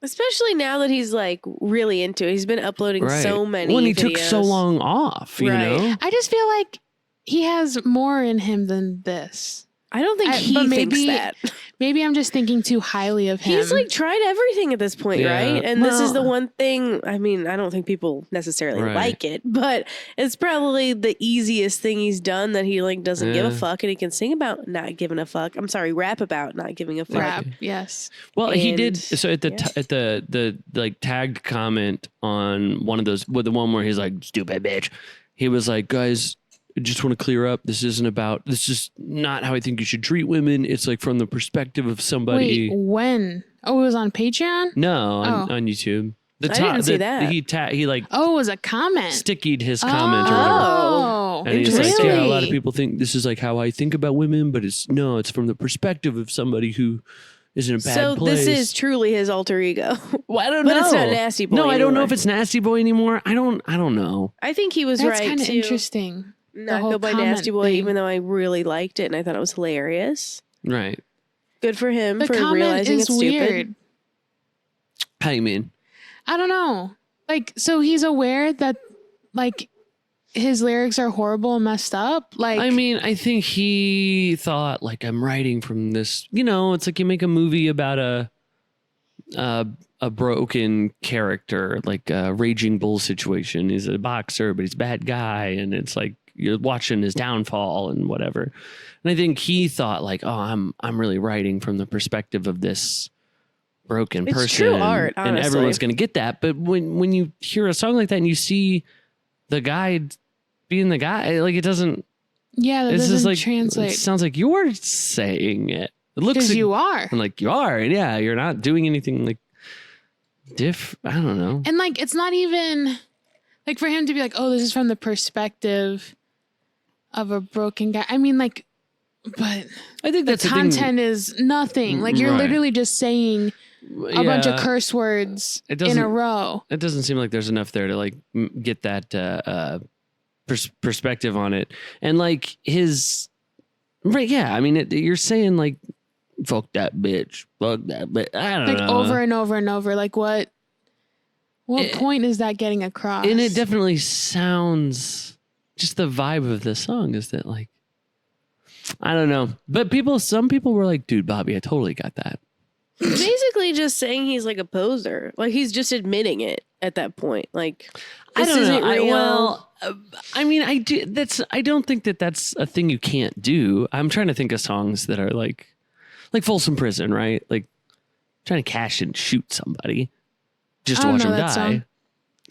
especially now that he's like really into it. He's been uploading right. so many When he videos. took so long off, you Right. know? I just feel like he has more in him than this. I don't think he but thinks maybe- that. Maybe I'm just thinking too highly of him. He's like tried everything at this point, Yeah. right? And this is the Well- one thing, I mean, I don't think people necessarily Right. like it, but it's probably the easiest thing he's done that he like doesn't give a Yeah. fuck and he can sing about not giving a fuck. I'm sorry, rap about not giving a fuck. rap. Yes. Well, he And- did. So at the yeah. at the like tagged comment on one of those, with the one where he's like, "Stupid bitch," he was like, "Guys, I just want to clear up. This is not how I think you should treat women. It's like from the perspective of somebody." Wait, when? Oh, it was on Patreon? No, Oh. on YouTube. I didn't see that. He like Oh, it was a comment. stickied his comment or whatever. Oh, And he's like, really? yeah, a lot of people think this is like how I think about women, but it's from the perspective of somebody who, is in a bad So place. this is truly his alter ego. Well, I don't But know. it's not Nasty Boy No, I don't know anymore. if it's Nasty Boy anymore. I don't know. I think he was That's right kind of to interesting. not whole go by comment Nasty Boy, thing. even though I really liked it and I thought it was hilarious. Right. Good for him The for comment realizing is it's stupid. weird. How you mean? I don't know. Like, so he's aware that, like, his lyrics are horrible and messed up. Like, I mean, I think he thought like I'm writing from this. You know, it's like you make a movie about a broken character, like a Raging Bull situation. He's a boxer, but he's a bad guy, and it's like you're watching his downfall and whatever. And I think he thought like, oh, I'm really writing from the perspective of this broken It's person, true art, and honestly. everyone's going to get that. But when you hear a song like that and you see the guy being the guy, like it doesn't. yeah, that It's just doesn't like translate. It sounds like you're saying it. It looks Because like, you are. and like you are, and yeah, you're not doing anything like I don't know. And, like, it's not even, like, for him to be like, oh, this is from the perspective of a broken guy. I mean, like, but I think the that's content is nothing. Like, you're Right. literally just saying a bunch of curse words It in a doesn't- row. It doesn't seem like there's enough there to like get that perspective on it, and like his right. Yeah, I mean, you're saying like fuck that bitch, fuck that bitch. I don't Like, know. over and over and over. Like, what point is that getting across? And it definitely sounds just the vibe of the song is that like I don't know, but some people were like, dude, Bobby, I totally got that. Basically just saying he's like a poser. Like he's just admitting it at that point. Like I this don't isn't know. real. I mean, I do. I don't think that that's a thing you can't do. I'm trying to think of songs that are like Folsom Prison, right? Like trying to cash and shoot somebody just to I don't watch know them that die. song.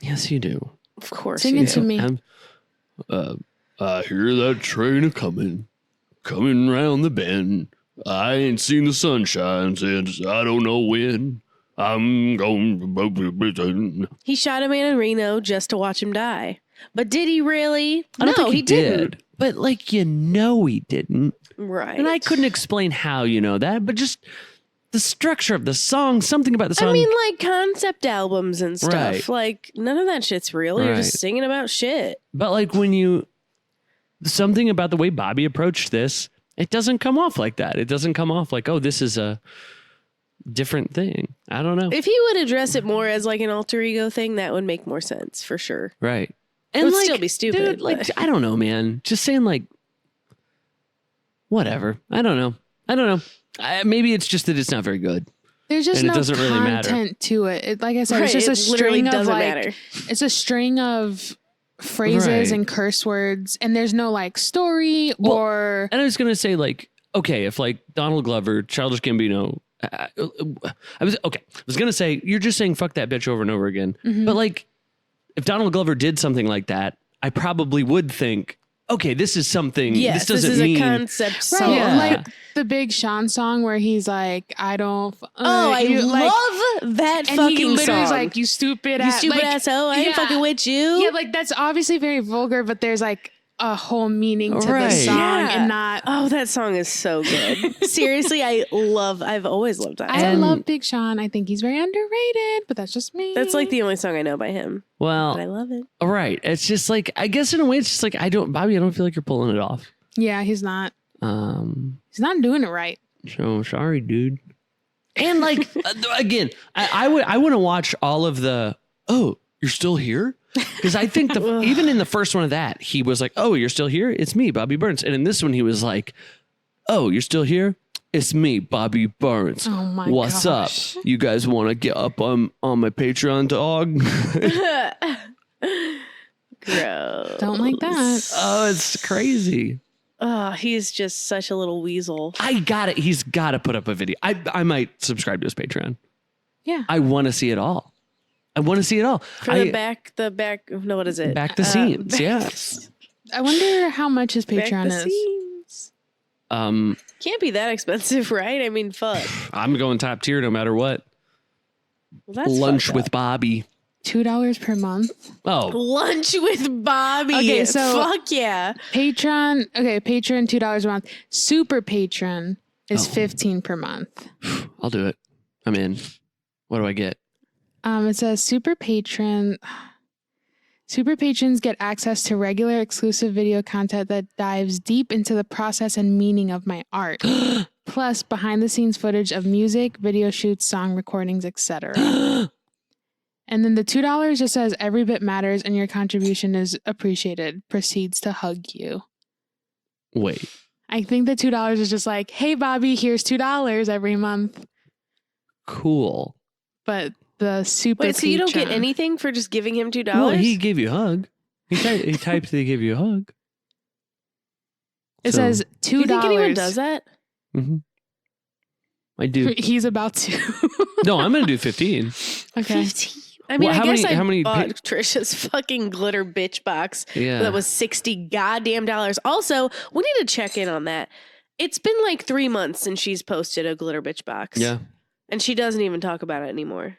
Yes, you do. Of course. Sing you it do. to me. I hear that train a coming round the bend. I ain't seen the sunshine since I don't know when. I'm going. He shot a man in Reno just to watch him die. But did he really? I don't No, think he didn't. did. But like he didn't. Right. And I couldn't explain how you know that, but just the structure of the song, something about the song. I mean, like concept albums and stuff. Right. Like none of that shit's real. You're just Right. singing about shit. but like something about the way Bobby approached this, it doesn't come off like that. It doesn't come off like, oh, this is a different thing. I don't know. If he would address it more as like an alter ego thing, that would make more sense for sure. Right. It would still be stupid, Dude, like, but- I don't know, man. Just saying like, whatever. I don't know. Maybe it's just that it's not very good. There's just And it no doesn't really matter. content to it. Like I said, Right, it's just a it literally string of doesn't like, matter. it's a string of phrases Right. and curse words, and there's no like story Well, or And I was gonna say like, okay, if like Donald Glover, Childish Gambino, I was gonna say you're just saying fuck that bitch over and over again. Mhm. But like, if Donald Glover did something like that, I probably would think, okay, this is something. Yes, this this doesn't is mean a concept right, song. Yeah. like the Big Sean song where he's like, I don't. I love that and fucking he literally song. is like, you stupid, you stupid like, asshole, I ain't yeah. fucking with you. Yeah, like that's obviously very vulgar, but there's like a whole meaning to Right. the song Yeah. and not. Oh, that song is so good. Seriously, I've always loved that. I And- love Big Sean. I think he's very underrated, but that's just me. That's like the only song I know by him. well, But I love it. right. It's just like, I guess in a way, it's just like Bobby, I don't feel like you're pulling it off. Yeah, he's not. He's not doing it right. So sorry, dude. And like again, I want to watch all of the. Oh, you're still here? Because I think even in the first one of that, he was like, "Oh, you're still here? It's me, Bobby Burns." And in this one, he was like, "Oh, you're still here? It's me, Bobby Burns. Oh my What's gosh. up? You guys want to get up on my Patreon, dog?" Gross. Don't like that. Oh, it's crazy. Oh, he's just such a little weasel. I got it. He's got to put up a video. I might subscribe to his Patreon. Yeah. I want to see it all. I want to see it all. For the back, no, what is it? Back the scenes, back- yes. I wonder how much his Back Patreon the is. scenes. Um, Can't be that expensive, right? I mean, fuck. I'm going top tier no matter what. Well, that's Lunch fucked with up. Bobby. $2 per month. Oh, Lunch with Bobby. Okay, so- fuck yeah. Patron. Okay, Patron $2 a month. Super Patron is $15 per month. I'll do it. I'm in. What do I get? It says super patrons get access to regular exclusive video content that dives deep into the process and meaning of my art. Plus behind the scenes footage of music, video shoots, song recordings, etc. And then the $2 just says every bit matters and your contribution is appreciated. Proceeds to hug you. Wait. I think the $2 is just like, hey, Bobby, here's $2 every month. Cool. But the super Wait, so you don't get Patreon- anything for just giving him $2? Well, he gave you a hug. He typed they give you a hug. It says $2. Do you think anyone does that? Mm-hmm. I do. He's about to. No, I'm going to do 15. Okay. 15. I mean, Well, I guess how many bought Trisha's fucking glitter bitch box. Yeah. That was $60 goddamn dollars. Also, we need to check in on that. It's been like 3 months since she's posted a glitter bitch box. Yeah. And she doesn't even talk about it anymore.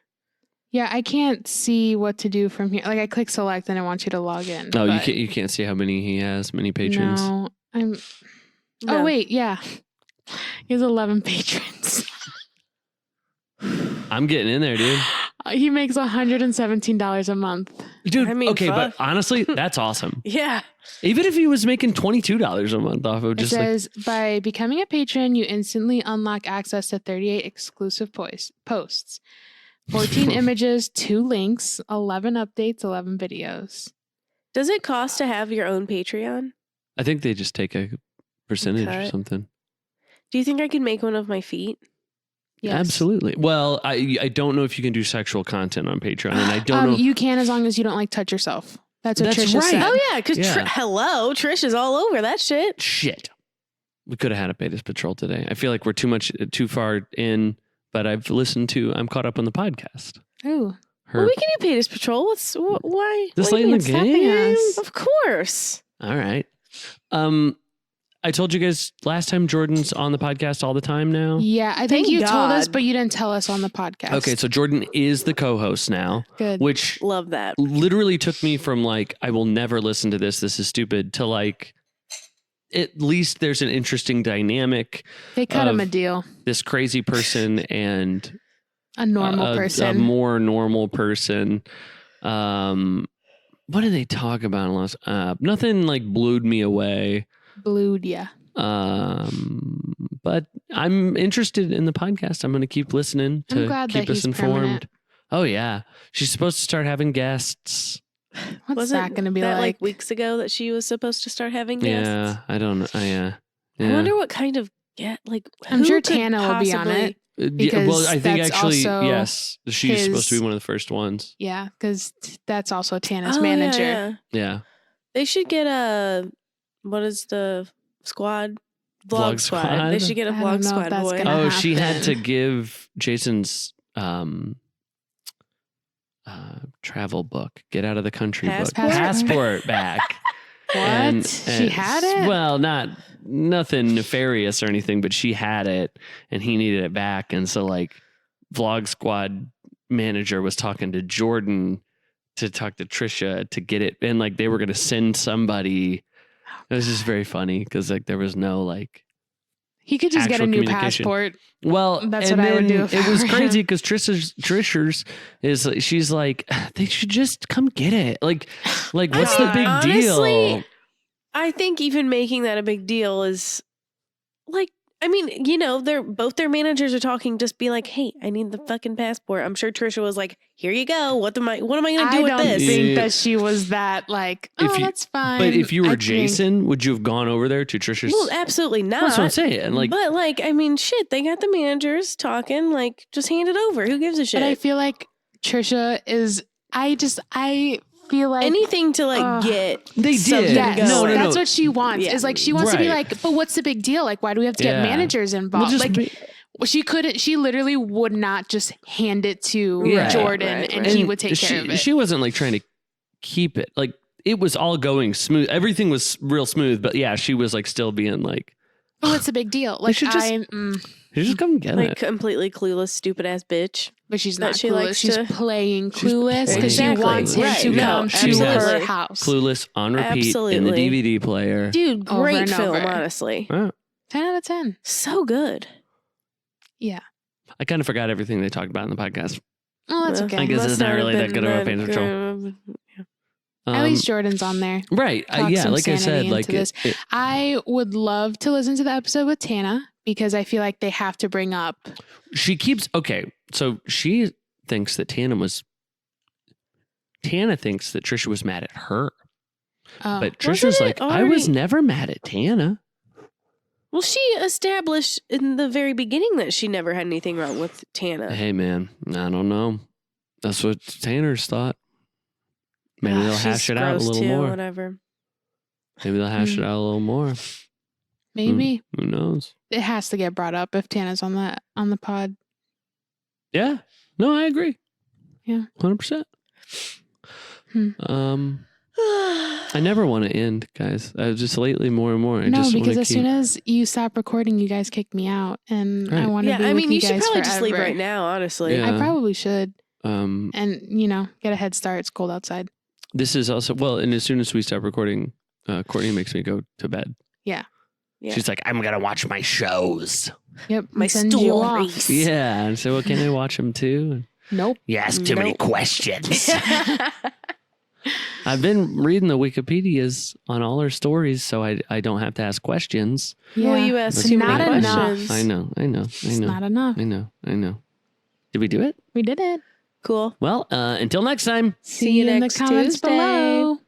Yeah, I can't see what to do from here. Like I click select and I want you to log in. No, but you can't see how many he has, many patrons. No, I'm. No. Oh wait, yeah, he has 11 patrons. I'm getting in there, dude. He makes $117 a month. Dude, I mean, okay, fuck. but honestly, that's awesome. Yeah. Even if he was making $22 a month off of It just says by becoming a patron, you instantly unlock access to 38 exclusive posts, 14 images, 2 links, 11 updates, 11 videos. Does it cost to have your own Patreon? I think they just take a percentage or Cut. something. Do you think I could make one of my feet? Yes. Absolutely. Well, I don't know if you can do sexual content on Patreon, and I don't know. You can as long as you don't like touch yourself. That's what That's Trisha right. said. Oh, yeah. Because, Yeah. hello, Trish is all over that shit. Shit. We could have had a Betas Patrol today. I feel like we're too far in, but I'm caught up on the podcast. Ooh. Well, we can do Peters Patrol. Why? This what do late you in the mean? game? us? Of course. All right. I told you guys last time Jordan's on the podcast all the time now. Yeah, I Thank think you told us, God. but you didn't tell us on the podcast. Okay, so Jordan is the co-host now, Good. which Love that. literally took me from like, I will never listen to this is stupid, to like, at least there's an interesting dynamic. They cut him of a deal. This crazy person and A normal a person. more normal person. What did they talk about? Nothing like blued me away. Blued, yeah. But I'm interested in the podcast. I'm going to keep listening I'm to glad keep that us he's informed. permanent. Oh yeah, she's supposed to start having guests. What's Wasn't that going to be that like? weeks ago that she was supposed to start having guests? Yeah, I don't know. Yeah. I wonder what kind of I'm who sure could Tana will be on possibly- it. Yeah, well, I think that's actually, also yes, she's supposed to his- be one of the first ones. Yeah, because that's also Tana's Oh, yeah, manager. yeah. Yeah. They should get what is the squad? Vlog Vlog squad. squad? They should get a I don't vlog know if squad that's boy. gonna Oh, she had to happen. give Jason's travel book, get out of the country Passport? book, passport back. What? She had it? Well, nothing nefarious or anything, but she had it and he needed it back. And so like Vlog Squad manager was talking to Jordan to talk to Trisha to get it. And like they were going to send somebody. It was just very funny because like there was no like, He could just get a actual new communication. passport. well, That's and what I would then do if it I was were crazy him. because Trisha's is she's like, they should just come get it. Like what's the big honestly, deal? I think even making that a big deal is like, I mean, their managers are talking. Just be like, hey, I need the fucking passport. I'm sure Trisha was like, here you go. What am I going to I do with don't this? think Yeah. that she was that like, If you- that's fine. But if you I were think- Jason, would you have gone over there to Trisha's? Well, absolutely not. That's what I'm saying. Like, but like, I mean, shit, they got the managers talking. Like, just hand it over. Who gives a shit? But I feel like Trisha is. I feel like Anything to like get. They something did. Yes, going. that's what she wants. Yeah. Is like she wants to be Right. like, but what's the big deal? Like, why do we have to get Yeah. managers we'll involved? just Like, be- she couldn't. She literally would not just hand it to Yeah. Jordan, Right, and right. he would take care of it. She wasn't like trying to keep it. Like it was all going smooth. Everything was real smooth. But yeah, she was like still being like, But what's the big deal? Like, should just- you just come get Like it. completely clueless, stupid ass bitch. but she's that not she clueless. likes She's to- playing She's clueless playing. because Exactly. she wants him Right. to No, come to absolutely. her house. Clueless on repeat in the Absolutely. DVD player. Dude, Over great and film, over. honestly. Wow. 10 out of 10. So good. Yeah. I kind of forgot everything they talked about in the podcast. Oh, that's okay. I guess Must it's not have really that been good of a that pain control. good. At least Jordan's on there. Right. Talk Yeah, some like I said, sanity like into this. I would love to listen to the episode with Tana because I feel like they have to bring up. she keeps, okay, so she thinks that Tana thinks that Trisha was mad at her. Oh, But Wasn't Trisha's it like, I was already- never mad at Tana. Well, she established in the very beginning that she never had anything wrong with Tana. Hey, man, I don't know. That's what Tanner's thought. Maybe they'll She's hash it out a gross little too, more. Whatever. Maybe they'll hash it out a little more. maybe Who knows? it has to get brought up if Tana's on the pod. Yeah. No, I agree. Yeah. 100%. Hmm. I never want to end, guys. Just lately more and more. I No, just because wanna as soon as you stop recording, you guys kick me out, and I Right. want to Yeah, be I with mean, you should guys probably just leave forever. right now, honestly. Yeah. I probably should, and and get a head start. It's cold outside. this is also, well, and as soon as we stop recording, Courtney makes me go to bed. Yeah. She's like, I'm going to watch my shows. Yep, My and send you off. stories. Yeah. And so, well, can I watch them too? Nope. You ask too many Nope. questions. I've been reading the Wikipedias on all her stories, so I don't have to ask questions. Well, Yeah. you asked It's too many not enough. questions. I know. It's not enough. I know. Did we do it? We did it. Cool. Well, until next time. See you in the next comments Tuesday. below.